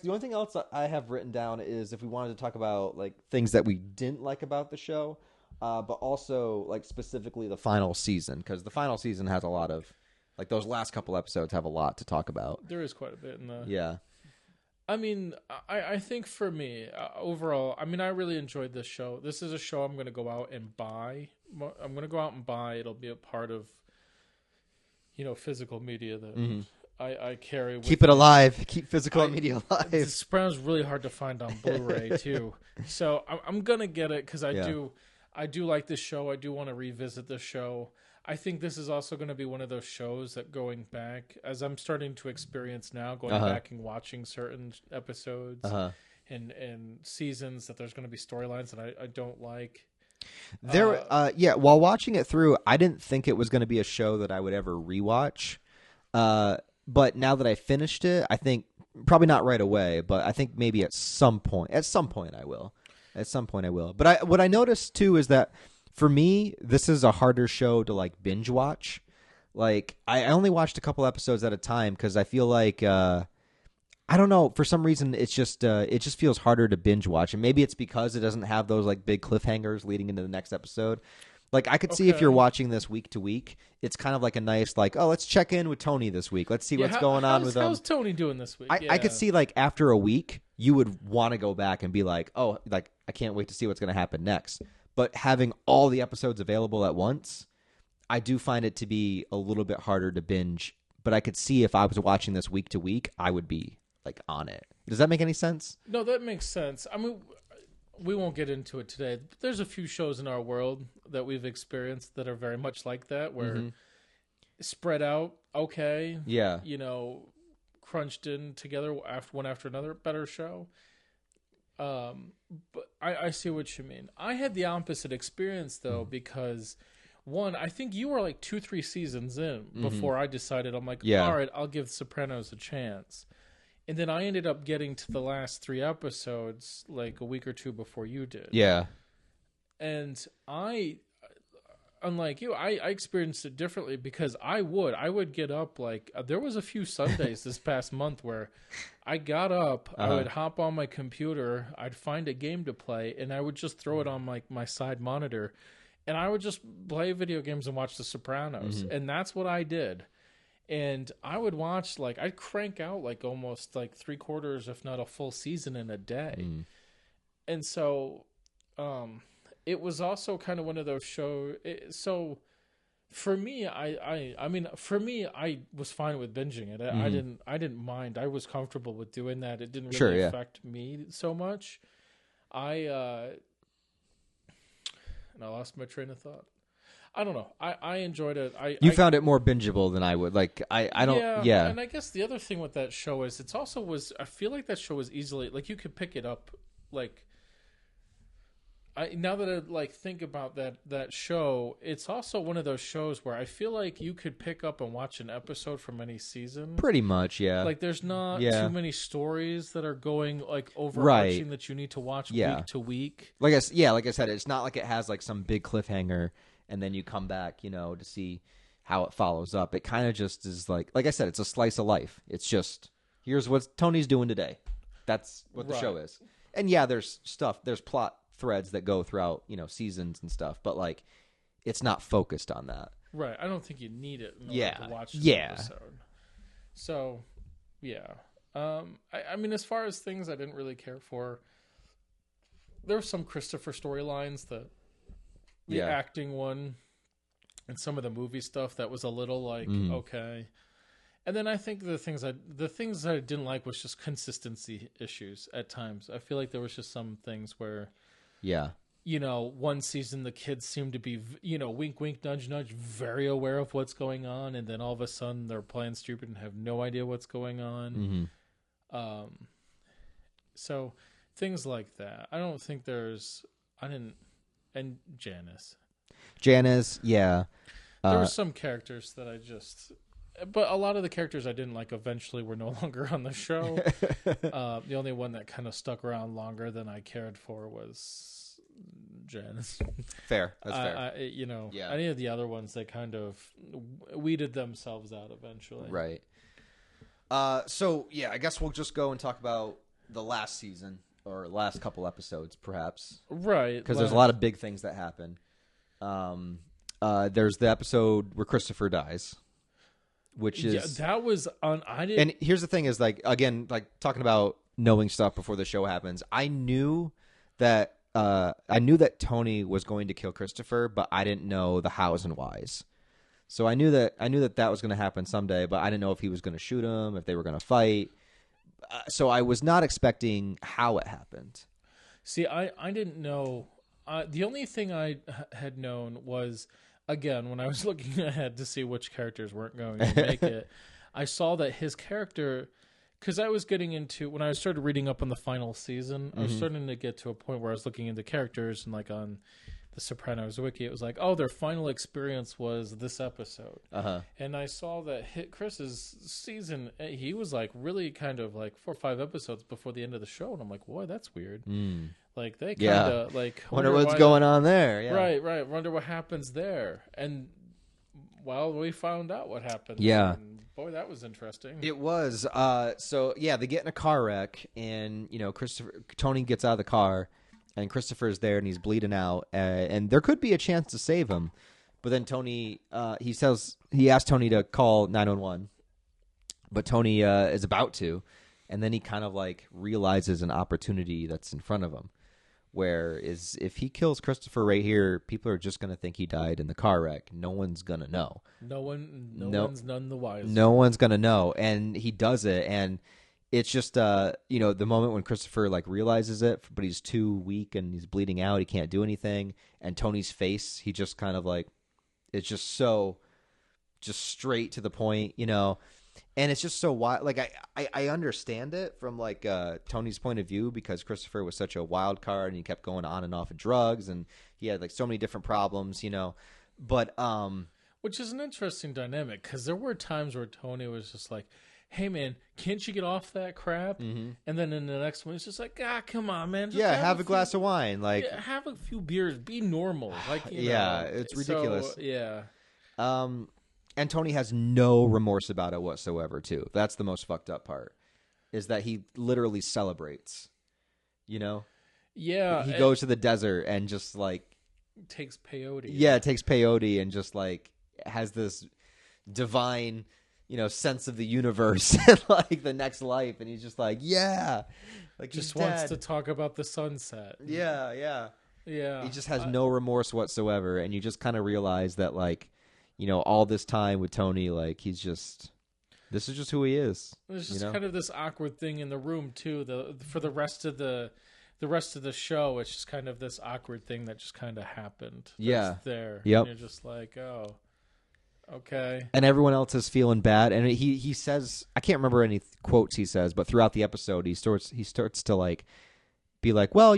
only thing else I have written down is if we wanted to talk about things that we didn't like about the show. But also, specifically the final season, because the final season has a lot of, those last couple episodes have a lot to talk about. There is quite a bit in the... Yeah. I mean, I think for me, overall, I mean, I really enjoyed this show. This is a show I'm going to go out and buy. I'm going to go out and buy. It'll be a part of, physical media that I carry. Keep it alive. Keep physical media alive. The Sopranos is really hard to find on Blu-ray, too. So I'm going to get it because I do like this show. I do want to revisit this show. I think this is also going to be one of those shows that going back, as I'm starting to experience now, going back and watching certain episodes and seasons, that there's going to be storylines that I don't like. While watching it through, I didn't think it was going to be a show that I would ever rewatch. But now that I finished it, I think probably not right away, but I think maybe at some point I will. At some point I will. But what I noticed too is that for me, this is a harder show to binge watch. I only watched a couple episodes at a time because I feel I don't know, for some reason it just feels harder to binge watch. And maybe it's because it doesn't have those big cliffhangers leading into the next episode. I could see if you're watching this week to week, it's kind of a nice let's check in with Tony this week. Let's see what's going on with him. How's Tony doing this week? I could see after a week, you would want to go back and be I can't wait to see what's going to happen next. But having all the episodes available at once, I do find it to be a little bit harder to binge. But I could see if I was watching this week to week, I would be on it. Does that make any sense? No, that makes sense. I mean, we won't get into it today. There's a few shows in our world that we've experienced that are very much like that, where spread out, okay. Yeah. Crunched in together one after another, better show. But I see what you mean. I had the opposite experience though, because one, I think you were 2-3 seasons in before I decided, I'm all right, I'll give Sopranos a chance. And then I ended up getting to the last 3 episodes a week or two before you did. Yeah. And unlike you, I experienced it differently because I would get up there was a few Sundays this past month where I got up, I would hop on my computer, I'd find a game to play, and I would just throw it on my side monitor, and I would just play video games and watch The Sopranos, and that's what I did. And I would watch I'd crank out almost 3/4, if not a full season in a day, and so it was also kind of one of those shows. So for me, I mean, for me, I was fine with binging it. I didn't mind. I was comfortable with doing that. It didn't really affect me so much. And I lost my train of thought. I don't know. I enjoyed it. You found it more bingeable than I would. I don't. Yeah. And I guess the other thing with that show is it's also was. I feel like that show was easily you could pick it up. Now that I think about that show, it's also one of those shows where I feel like you could pick up and watch an episode from any season. Pretty much, yeah. There's not too many stories that are going overarching that you need to watch week to week. Like I said, it's not like it has some big cliffhanger and then you come back, to see how it follows up. It kind of just is like I said, it's a slice of life. It's just Here's what Tony's doing today. That's what the show is. And yeah, there's plot threads that go throughout, seasons and stuff, but like it's not focused on that. Right. I don't think you need it in order to watch this episode. So, yeah. I mean, as far as things I didn't really care for, there were some Christopher storylines, the acting one, and some of the movie stuff that was a little like okay. And then I think the things I didn't like was just consistency issues at times. I feel like there was just some things where, one season the kids seemed to be, wink, wink, nudge, nudge, very aware of what's going on, and then all of a sudden they're playing stupid and have no idea what's going on. So things like that. I don't think and Janice, yeah. There were some characters that but a lot of the characters I didn't like eventually were no longer on the show. The only one that kind of stuck around longer than I cared for was Janice. Fair. That's fair. Any of the other ones, they kind of weeded themselves out eventually. Right. So, yeah, I guess we'll just go and talk about the last season or last couple episodes, perhaps. Right. Because there's a lot of big things that happen. There's the episode where Christopher dies. Which is that was on. And here's the thing: is like again, like talking about knowing stuff before the show happens. I knew that Tony was going to kill Christopher, but I didn't know the hows and whys. So I knew that was going to happen someday, but I didn't know if he was going to shoot him, if they were going to fight. So I was not expecting how it happened. See, I didn't know. The only thing I had known was, again, when I was looking ahead to see which characters weren't going to make it, I saw that his character, because I was getting into, when I started reading up on the final season, I was starting to get to a point where I was looking into characters, and like on the Sopranos wiki, it was like, oh, their final experience was this episode. And I saw that Chris's season, he was like really kind of like 4 or 5 episodes before the end of the show, and I'm like, boy, that's weird. Like they kind of like wonder what's going on there. Yeah. Right. Wonder what happens there. And we found out what happened. Yeah. And boy, that was interesting. It was. So yeah, they get in a car wreck, and Tony gets out of the car, and Christopher's there, and he's bleeding out, and there could be a chance to save him, but then Tony, he asks Tony to call 911, but Tony is about to, and then he kind of like realizes an opportunity that's in front of him. Whereas if he kills Christopher right here, people are just going to think he died in the car wreck. No one's going to know. One's none the wiser. No one's going to know. And he does it. And it's just, the moment when Christopher like realizes it, but he's too weak and he's bleeding out. He can't do anything. And Tony's face, he just kind of like, it's just straight to the point, And it's just so wild. Like I understand it from like Tony's point of view, because Christopher was such a wild card and he kept going on and off of drugs and he had like so many different problems, But which is an interesting dynamic, because there were times where Tony was just like, "Hey man, can't you get off that crap?" And then in the next one, it's just like, come on, man. Just have a glass of wine, like have a few beers, be normal, like it's ridiculous. So, yeah. And Tony has no remorse about it whatsoever, too. That's the most fucked up part, is that he literally celebrates, Yeah. He goes to the desert and just, like... takes peyote. Yeah, takes peyote and just, like, has this divine, sense of the universe and, like, the next life. And he's just like, yeah. Like, just wants to talk about the sunset. Yeah. Yeah. He just has no remorse whatsoever. And you just kind of realize that, like... all this time with Tony, like, this is just who he is. There's just kind of this awkward thing in the room too. For the rest of the show, it's just kind of this awkward thing that just kind of happened. Yeah, there. Yep. And you're just like, oh, okay. And everyone else is feeling bad. And he says, I can't remember any quotes he says, but throughout the episode, he starts to like be like, well,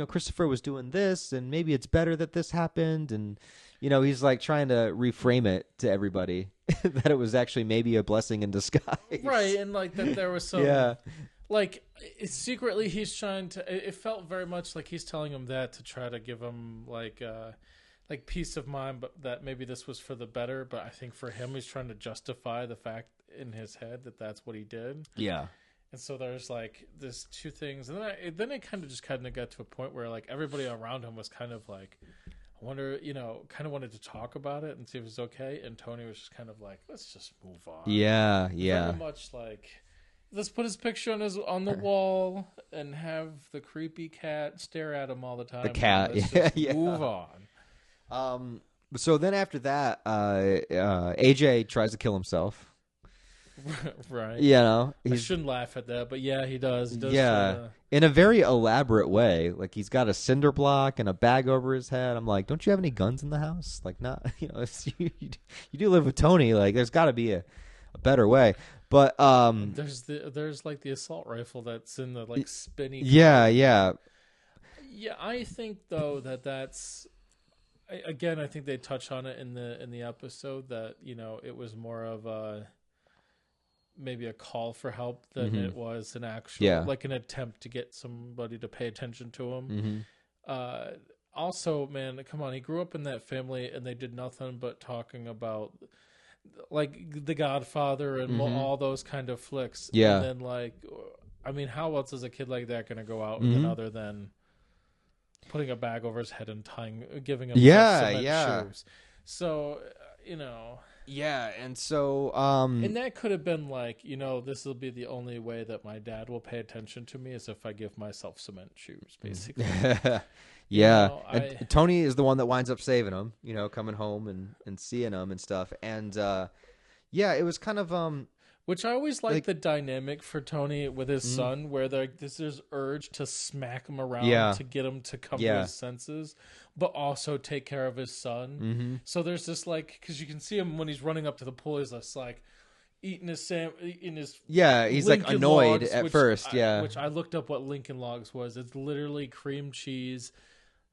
Christopher was doing this, and maybe it's better that this happened, and. He's like trying to reframe it to everybody that it was actually maybe a blessing in disguise. Right. And like that there was some, like secretly he's trying to, it felt very much like he's telling him that to try to give him like peace of mind, but that maybe this was for the better. But I think for him, he's trying to justify the fact in his head that that's what he did. Yeah. And so there's like this two things, and then it kind of got to a point where like everybody around him was kind of like, I wonder, kind of wanted to talk about it and see if it was okay. And Tony was just kind of like, let's just move on. Yeah. Very much like, let's put his picture on the wall and have the creepy cat stare at him all the time. The cat. Just move on. So then after that, AJ tries to kill himself. Right. I shouldn't laugh at that, but yeah, he does. In a very elaborate way. Like he's got a cinder block and a bag over his head. I'm like, don't you have any guns in the house? Like, not, you do live with Tony. Like, there's got to be a better way. But there's like the assault rifle that's in the like spinny. Yeah. Yeah, I think though that's. Again, I think they touch on it in the episode that it was more of maybe a call for help than it was an actual like an attempt to get somebody to pay attention to him. Also, man, come on, he grew up in that family and they did nothing but talking about like The Godfather and all those kind of flicks. Yeah, and then like, I mean, how else is a kid like that going to go out other than putting a bag over his head and giving him cement shoes? So, Yeah, and so and that could have been like, this will be the only way that my dad will pay attention to me is if I give myself cement shoes, basically. And Tony is the one that winds up saving him, coming home and seeing him and stuff. And it was kind of which I always like the dynamic for Tony with his son, where there's this urge to smack him around to get him to come to his senses, but also take care of his son. So there's this like, because you can see him when he's running up to the pool, he's just like eating his he's like annoyed logs, at first, which I looked up what Lincoln Logs was. It's literally cream cheese,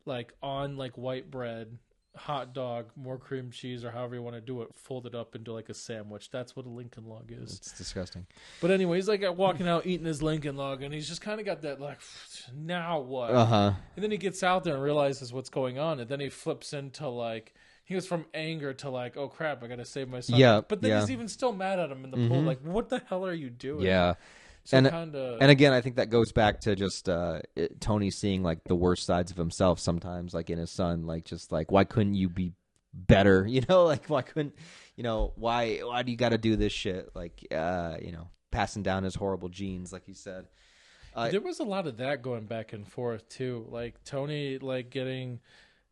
like on like white bread. Hot dog, more cream cheese, or however you want to do it, folded up into like a sandwich. That's what a Lincoln Log is. It's disgusting. But anyway, he's like walking out eating his Lincoln Log, and he's just kind of got that like, now what? And then he gets out there and realizes what's going on, and then he flips into like, he goes from anger to like, oh crap, I got to save my son. Yeah, but then he's even still mad at him in the pool. Like, what the hell are you doing? Yeah. So and again, I think that goes back to just Tony seeing like the worst sides of himself sometimes, like in his son, like just like, why couldn't you be better? Like why couldn't, why do you got to do this shit? Like, passing down his horrible genes, like you said. There was a lot of that going back and forth too. Like Tony, like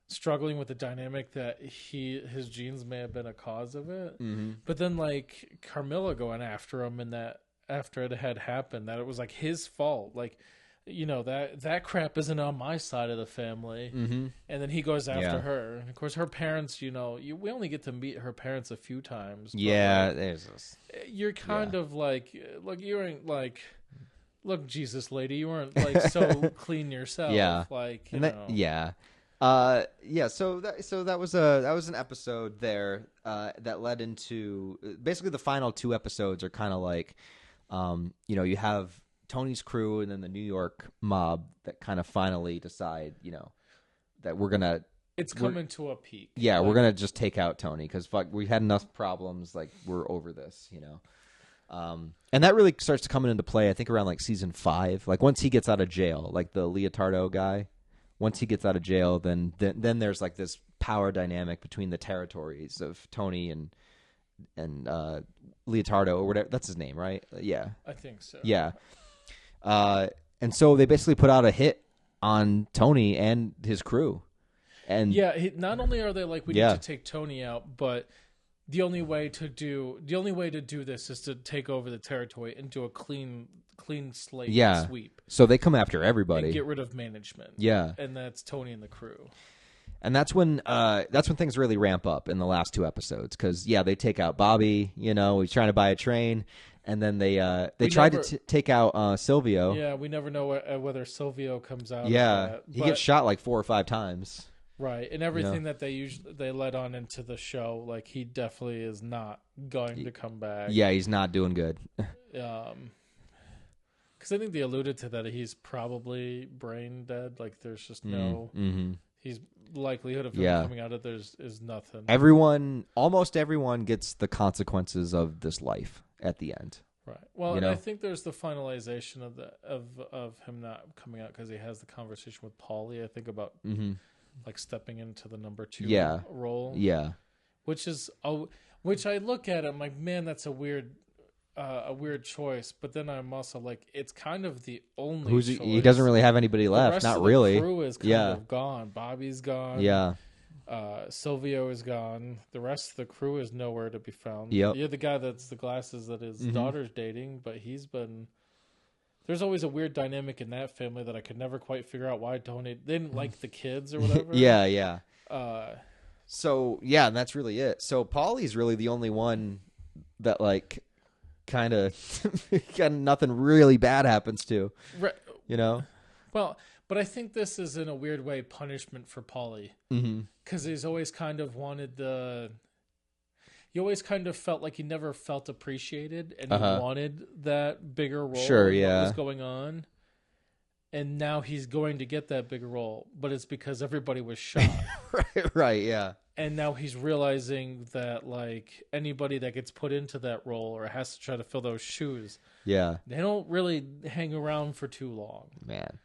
struggling with the dynamic that his genes may have been a cause of it, but then like Carmilla going after him and that. After it had happened, that it was like his fault, like that crap isn't on my side of the family, and then he goes after her. And of course, her parents, we only get to meet her parents a few times. Yeah, like, there's this. You're kind of like, look, you ain't like, look, Jesus lady, you weren't like so clean yourself. Yeah, like So that was an episode there that led into basically the final two episodes are kind of like. You have Tony's crew and then the New York mob that kind of finally decide, that it's coming to a peak. Yeah, we're going to just take out Tony because we had enough problems. Like, we're over this, and that really starts to come into play, I think, around like season 5. Like, once he gets out of jail, like the Leotardo guy, once he gets out of jail, then there's like this power dynamic between the territories of Tony and Leotardo or whatever, that's his name, right? Yeah, I think so. Yeah, and so they basically put out a hit on Tony and his crew, and not only are they like, we need to take Tony out, but the only way to do this is to take over the territory and do a clean slate sweep. So they come after everybody, and get rid of management. Yeah, and that's Tony and the crew. And that's when things really ramp up in the last two episodes because they take out Bobby. He's trying to buy a train, and then they tried to take out Silvio. Yeah, we never know whether Silvio comes out. Yeah, he gets shot like 4 or 5 times. Right, and everything that they led on into the show, like he definitely is not going to come back. Yeah, he's not doing good. Because I think they alluded to that he's probably brain dead. Like there's just no. His likelihood of him coming out of there is nothing. Almost everyone gets the consequences of this life. at the end. Right. Well, You and know? I think there's the finalization of him not coming out because he has the conversation with Paulie. I think about like stepping into the number 2 role. Yeah. Which I look at it, I'm like, man, that's a weird choice. But then I'm also like, it's kind of the only choice. He doesn't really have anybody left. The rest Not of really. The crew is kind of gone. Bobby's gone. Yeah. Silvio is gone. The rest of the crew is nowhere to be found. Yep. You're the guy that's the glasses that his daughter's dating, but he's been. There's always a weird dynamic in that family that I could never quite figure out why Tony didn't like the kids or whatever. Yeah. So yeah, and that's really it. So Paulie's really the only one that like kind of nothing really bad happens to. Right. You know. Well, but I think this is in a weird way punishment for Paulie because he's always kind of wanted the. He always kind of felt like he never felt appreciated, and he wanted that bigger role. Sure, yeah. What was going on, and now he's going to get that bigger role, but it's because everybody was shot. right, yeah. And now he's realizing that like anybody that gets put into that role or has to try to fill those shoes, they don't really hang around for too long. Man.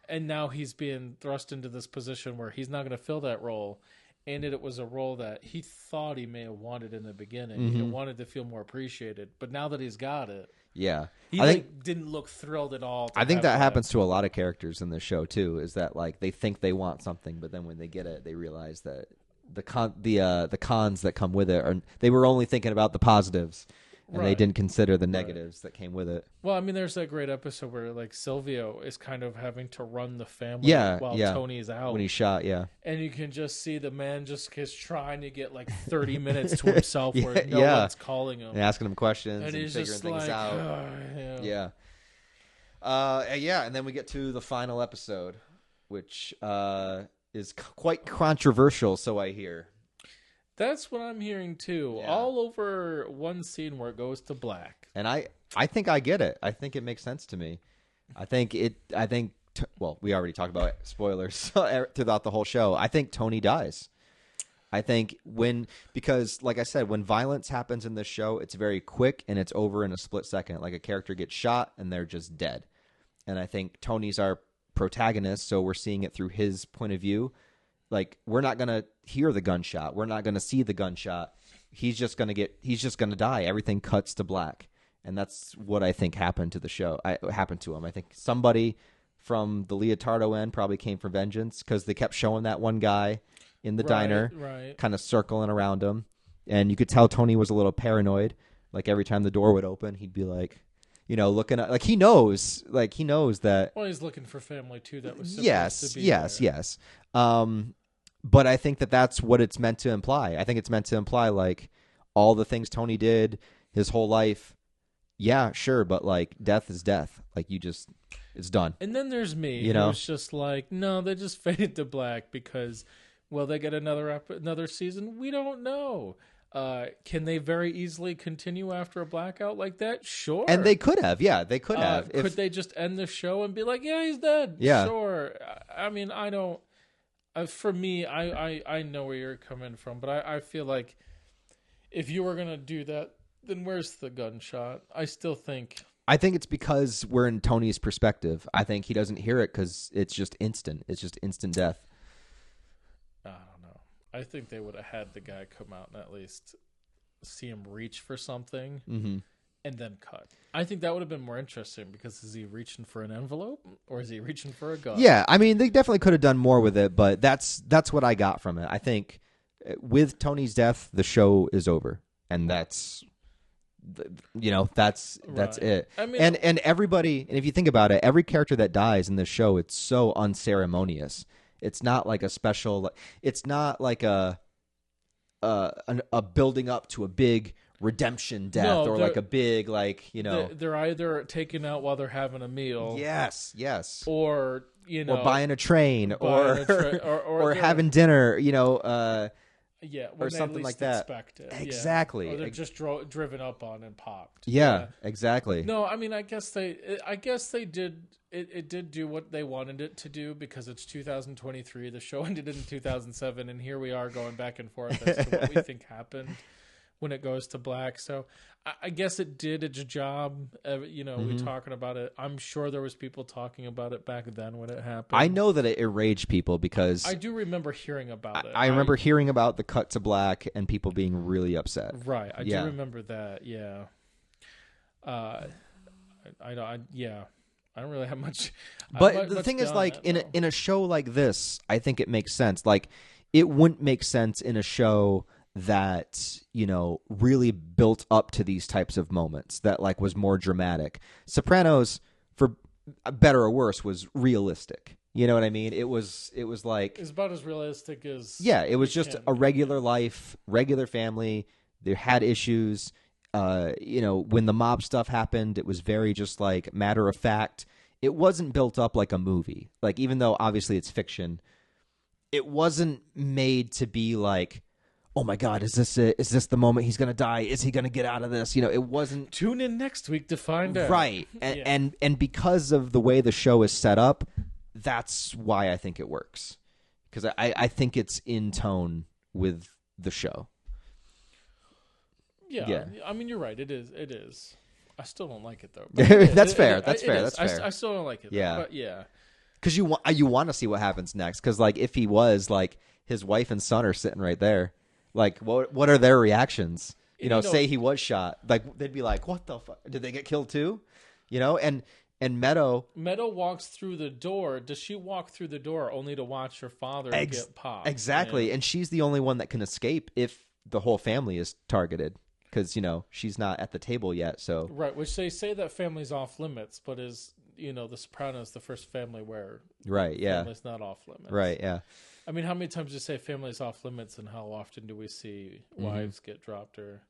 And now he's being thrust into this position where he's not going to fill that role. And it was a role that he thought he may have wanted in the beginning. He wanted to feel more appreciated. But now that he's got it, he didn't look thrilled at all. I think that happens to a lot of characters in this show too. Is that like they think they want something, but then when they get it, they realize that the cons that come with it are they were only thinking about the positives. And they didn't consider the negatives that came with it. Well, I mean, there's that great episode where like Silvio is kind of having to run the family while Tony's out. When he's shot, And you can just see the man just is trying to get like 30 minutes to himself where no one's calling him. And asking him questions and he's figuring just things like, out. And then we get to the final episode, which is quite controversial, so I hear. That's what I'm hearing too. Yeah. All over one scene where it goes to black. And I think I get it. I think it makes sense to me. Well, we already talked about spoilers throughout the whole show. I think Tony dies. I think because like I said, when violence happens in this show, it's very quick and it's over in a split second. Like a character gets shot and they're just dead. And I think Tony's our protagonist, so we're seeing it through his point of view. Like, we're not going to hear the gunshot. We're not going to see the gunshot. He's just going to die. Everything cuts to black. And that's what I think happened to the show. Happened to him. I think somebody from the Leotardo end probably came for vengeance because they kept showing that one guy in the diner kind of circling around him. And you could tell Tony was a little paranoid. Like, every time the door would open, he'd be like, looking at, like, he knows that. Well, he's looking for family too. That was supposed to be yes. But I think that's what it's meant to imply. I think it's meant to imply, like, all the things Tony did his whole life. Yeah, sure, but, like, death is death. Like, it's done. And then there's me, who's just like, no, they just faded to black because, will they get another season? We don't know. Can they very easily continue after a blackout like that? Sure. And they could have. Yeah, they could have. Could they just end the show and be like, yeah, he's dead? Yeah. Sure. I mean, I don't... for me, I know where you're coming from, but I feel like if you were going to do that, then where's the gunshot? I think it's because we're in Tony's perspective. I think he doesn't hear it because it's just instant. It's just instant death. I don't know. I think they would have had the guy come out and at least see him reach for something and then cut. I think that would have been more interesting because is he reaching for an envelope or is he reaching for a gun? Yeah, I mean, they definitely could have done more with it, but that's what I got from it. I think with Tony's death, the show is over, and that's it. I mean, and everybody, and if you think about it, every character that dies in this show, it's so unceremonious. It's not like a special. It's not like a building up to a big redemption death or like a big they're either taken out while they're having a meal. Yes. Or or buying a train or having dinner. Or something like that. Exactly. Or they're just driven up on and popped. Yeah, exactly. No, I mean, I guess they did. It did do what they wanted it to do because it's 2023. The show ended in 2007, and here we are going back and forth as to what we think happened. when it goes to black. So I guess it did its job. We talking about it. I'm sure there was people talking about it back then when it happened. I know that it enraged people because I do remember hearing about it. I remember hearing about the cut to black and people being really upset. Right. I do remember that. Yeah. I don't really have much. But the thing is, like, in a show like this, I think it makes sense. Like, it wouldn't make sense in a show that, really built up to these types of moments, that, like, was more dramatic. Sopranos, for better or worse, was realistic. You know what I mean? It was like... It's about as realistic as... Yeah, it was just a regular life, regular family. They had issues. When the mob stuff happened, it was very just, like, matter of fact. It wasn't built up like a movie. Like, even though, obviously, it's fiction, it wasn't made to be like... Oh my God! Is this it? Is this the moment he's going to die? Is he going to get out of this? It wasn't. Tune in next week to find out. Right, and because of the way the show is set up, that's why I think it works. Because I think it's in tone with the show. Yeah. I mean, you're right. It is. I still don't like it though. That's fair. That's fair. I still don't like it. Yeah. But yeah. Because you want to see what happens next. Because, like, if he was, like, his wife and son are sitting right there. Like, what are their reactions? Say he was shot. Like, they'd be like, what the fuck? Did they get killed too? And Meadow walks through the door. Does she walk through the door only to watch her father get popped? Exactly. Yeah. And she's the only one that can escape if the whole family is targeted. Because, she's not at the table yet. So right, which they say that family's off limits, but is, the Sopranos the first family where family's not off limits. Right, yeah. I mean, how many times do you say family's off limits, and how often do we see wives get dropped or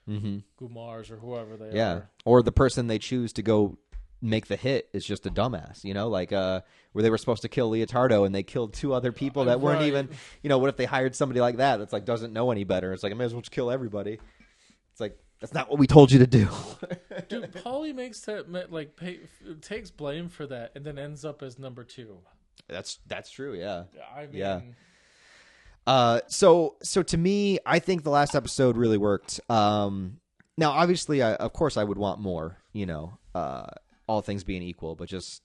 Gumars or whoever they are? Yeah, or the person they choose to go make the hit is just a dumbass, like where they were supposed to kill Leotardo and they killed two other people that weren't even, what if they hired somebody like that that's like doesn't know any better? It's like, I may as well just kill everybody. It's like, that's not what we told you to do. Dude, Paulie makes that, like, takes blame for that and then ends up as number 2. That's true, yeah. I mean, yeah. So to me, I think the last episode really worked. Now, obviously, of course, I would want more. All things being equal, but just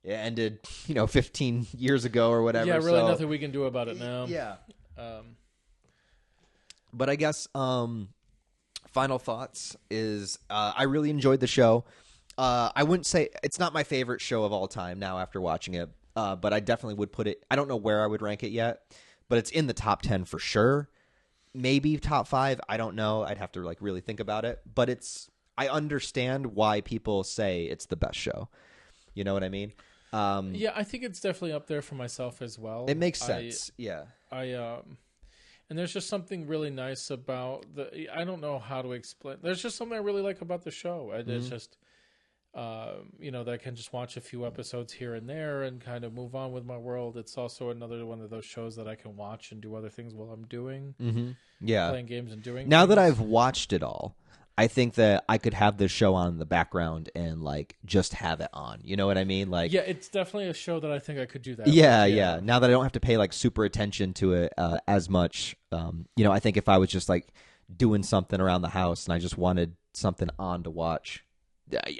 it ended, 15 years ago or whatever. Yeah, really, nothing we can do about it now. Yeah. But I guess final thoughts is I really enjoyed the show. I wouldn't say it's not my favorite show of all time now after watching it, but I definitely would put it. I don't know where I would rank it yet, but it's in the top 10 for sure. Maybe top 5. I don't know. I'd have to like really think about it. But I understand why people say it's the best show. You know what I mean? Yeah, I think it's definitely up there for myself as well. It makes sense. And there's just something really nice about I don't know how to explain. There's just something I really like about the show. It's just. That I can just watch a few episodes here and there and kind of move on with my world. It's also another one of those shows that I can watch and do other things while I'm doing. Mm-hmm. Yeah. Playing games and doing Now things. that I've watched it all, I think that I could have this show on in the background and like just have it on. You know what I mean? Like, yeah, it's definitely a show that I think I could do that. Yeah. Now that I don't have to pay like super attention to it as much, I think if I was just like doing something around the house and I just wanted something on to watch,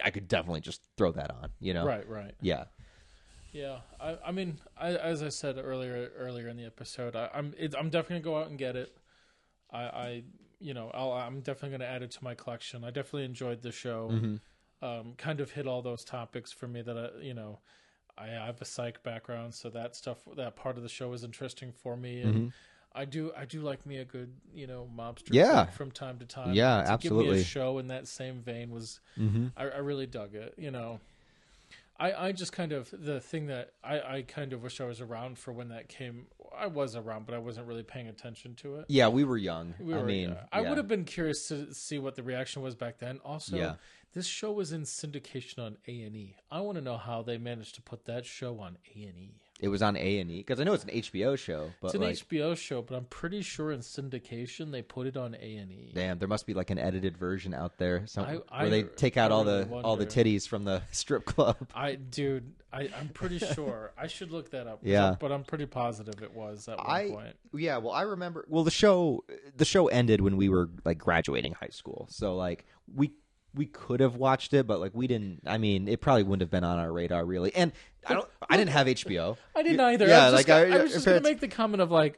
I could definitely just throw that on, Right. Yeah. Yeah. I mean, as I said earlier in the episode, I'm definitely gonna go out and get it. I'm definitely gonna add it to my collection. I definitely enjoyed the show. Mm-hmm. Kind of hit all those topics for me that I have a psych background, so that part of the show is interesting for me, and I do like me a good mobster from time to time. Yeah, to absolutely. Give me a show in that same vein was I really dug it. I just kind of the thing that I kind of wish I was around for when that came. I was around, but I wasn't really paying attention to it. Yeah, we were young. I would have been curious to see what the reaction was back then. Also, this show was in syndication on A&E. I want to know how they managed to put that show on A&E. It was on A&E because I know it's an HBO show, but it's an HBO show, but I'm pretty sure in syndication they put it on A&E. Damn, there must be like an edited version out there where they take out all the titties from the strip club. I'm pretty sure. I should look that up. Yeah, but I'm pretty positive it was at one point. Yeah, well, I remember. Well, the show ended when we were like graduating high school, so like we could have watched it, but like we didn't. I mean, it probably wouldn't have been on our radar really. And I didn't have HBO. I didn't either. Yeah, I was just going to make the comment of like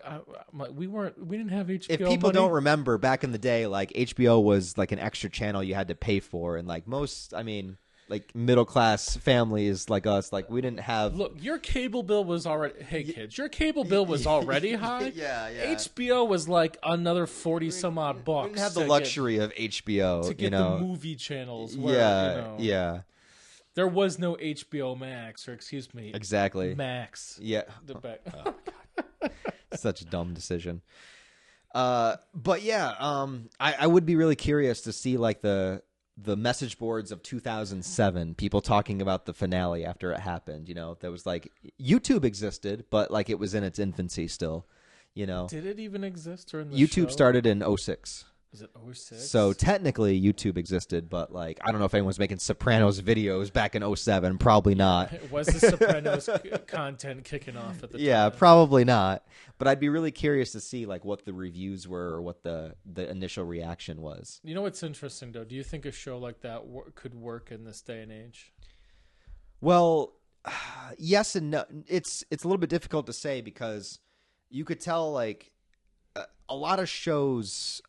we didn't have HBO. If people don't remember, back in the day, like HBO was like an extra channel you had to pay for, and like most, I mean, like middle class families like us, like we didn't have. Look, your cable bill was already. Hey kids, your cable bill was already high. Yeah. HBO was like another 40 some odd bucks. We didn't have the luxury of HBO to get the movie channels. Where, yeah. There was no HBO Max, or excuse me, exactly Max. Yeah. Oh my God. Such a dumb decision. But yeah, I would be really curious to see like the message boards of 2007, people talking about the finale after it happened. You know, there was like YouTube existed, but like it was in its infancy still. You know, did it even exist during the YouTube show? started in 06. Is it 06? So technically YouTube existed, but like I don't know if anyone's making Sopranos videos back in 07. Probably not. Was the Sopranos content kicking off at the time? Yeah, probably not. But I'd be really curious to see like what the reviews were or what the initial reaction was. You know what's interesting though? Do you think a show like that could work in this day and age? Well, yes and no. It's a little bit difficult to say because you could tell like a lot of shows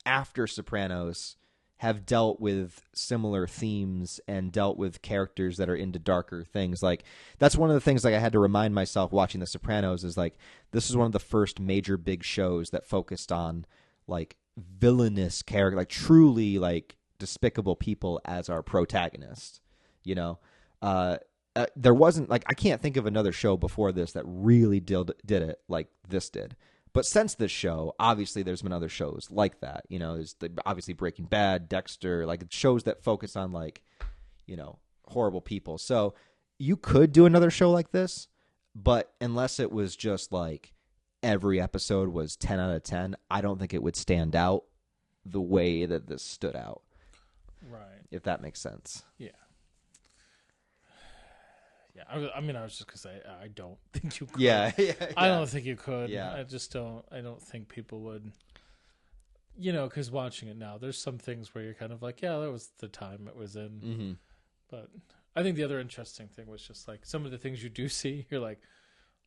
after Sopranos have dealt with similar themes and dealt with characters that are into darker things. Like that's one of the things like I had to remind myself watching The Sopranos is like this is one of the first major big shows that focused on like villainous character, like truly like despicable people as our protagonist. You know, there wasn't like I can't think of another show before this that really did it like this did. But since this show, obviously there's been other shows like that. You know, there's obviously Breaking Bad, Dexter, like shows that focus on like, you know, horrible people. So you could do another show like this, but unless it was just like every episode was 10 out of 10, I don't think it would stand out the way that this stood out. Right. If that makes sense. Yeah. Yeah, I mean, I was just gonna say I don't think you could. Yeah. I don't think you could. Yeah. I just don't. I don't think people would. You know, because watching it now, there's some things where you're kind of like, yeah, that was the time it was in. Mm-hmm. But I think the other interesting thing was just like some of the things you do see, you're like,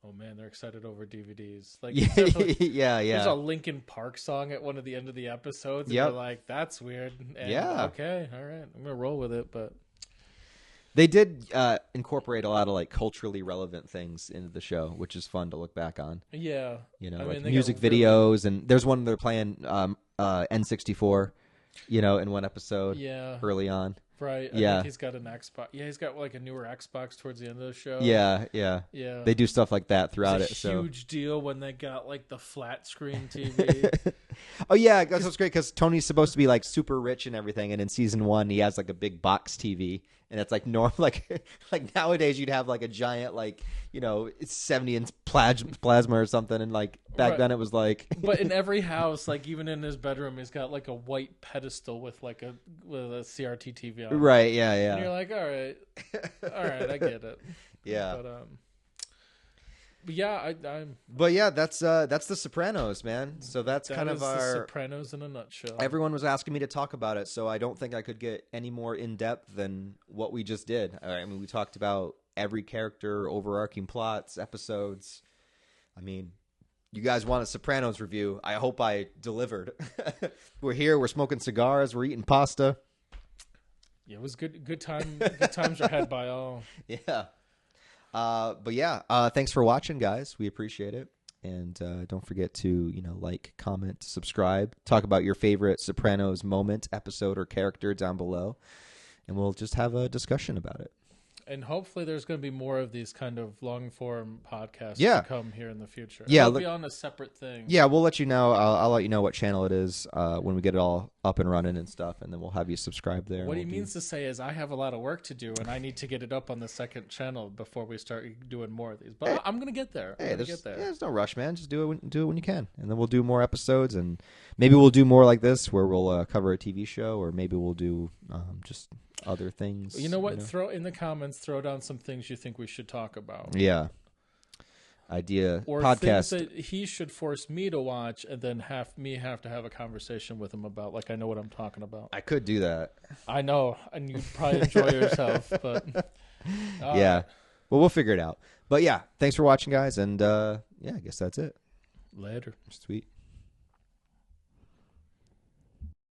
oh man, they're excited over DVDs. Like, yeah. There's a Linkin Park song at one of the end of the episodes, and you're like, that's weird. And okay, all right, I'm gonna roll with it, but. They did incorporate a lot of like culturally relevant things into the show, which is fun to look back on. Yeah, you know, like music videos, and there's one they're playing N64, you know, in one episode. Yeah, early on. Right. I think he's got an Xbox. Yeah, he's got like a newer Xbox towards the end of the show. Yeah. They do stuff like that throughout it. It's a huge deal when they got like the flat screen TV. Oh yeah, that's what's great because Tony's supposed to be like super rich and everything, and in season 1 he has like a big box TV, and it's like normal. Like nowadays you'd have like a giant like 70-inch plasma or something, and like back then it was like. But in every house, like even in his bedroom, he's got like a white pedestal with a CRT TV on. Right. Yeah. And you're like, all right, I get it. Yeah. But yeah, I'm. But yeah, that's the Sopranos, man. So that's kind of our the Sopranos in a nutshell. Everyone was asking me to talk about it, so I don't think I could get any more in depth than what we just did. I mean, we talked about every character, overarching plots, episodes. I mean, you guys want a Sopranos review? I hope I delivered. We're here. We're smoking cigars. We're eating pasta. Yeah, it was good. Good time. Good times are had by all. Yeah. But yeah, thanks for watching, guys. We appreciate it. And don't forget to, like, comment, subscribe, talk about your favorite Sopranos moment, episode, or character down below. And we'll just have a discussion about it. And hopefully there's going to be more of these kind of long-form podcasts to come here in the future. Yeah. It'll be on a separate thing. Yeah, we'll let you know. I'll let you know what channel it is when we get it all up and running and stuff, and then we'll have you subscribe there. What he means to say is I have a lot of work to do, and I need to get it up on the second channel before we start doing more of these. But I'm going to get there. There's no rush, man. Just do it when you can. And then we'll do more episodes, and maybe we'll do more like this where we'll cover a TV show, or maybe we'll do just other things. You know what? Throw in the comments, throw down some things you think we should talk about. Yeah. Idea or podcast things that he should force me to watch and then have to have a conversation with him about, like I know what I'm talking about. I could do that. I know, and you'd probably enjoy yourself, but yeah. Right. Well, we'll figure it out. But yeah, thanks for watching, guys, and I guess that's it. Later. Sweet.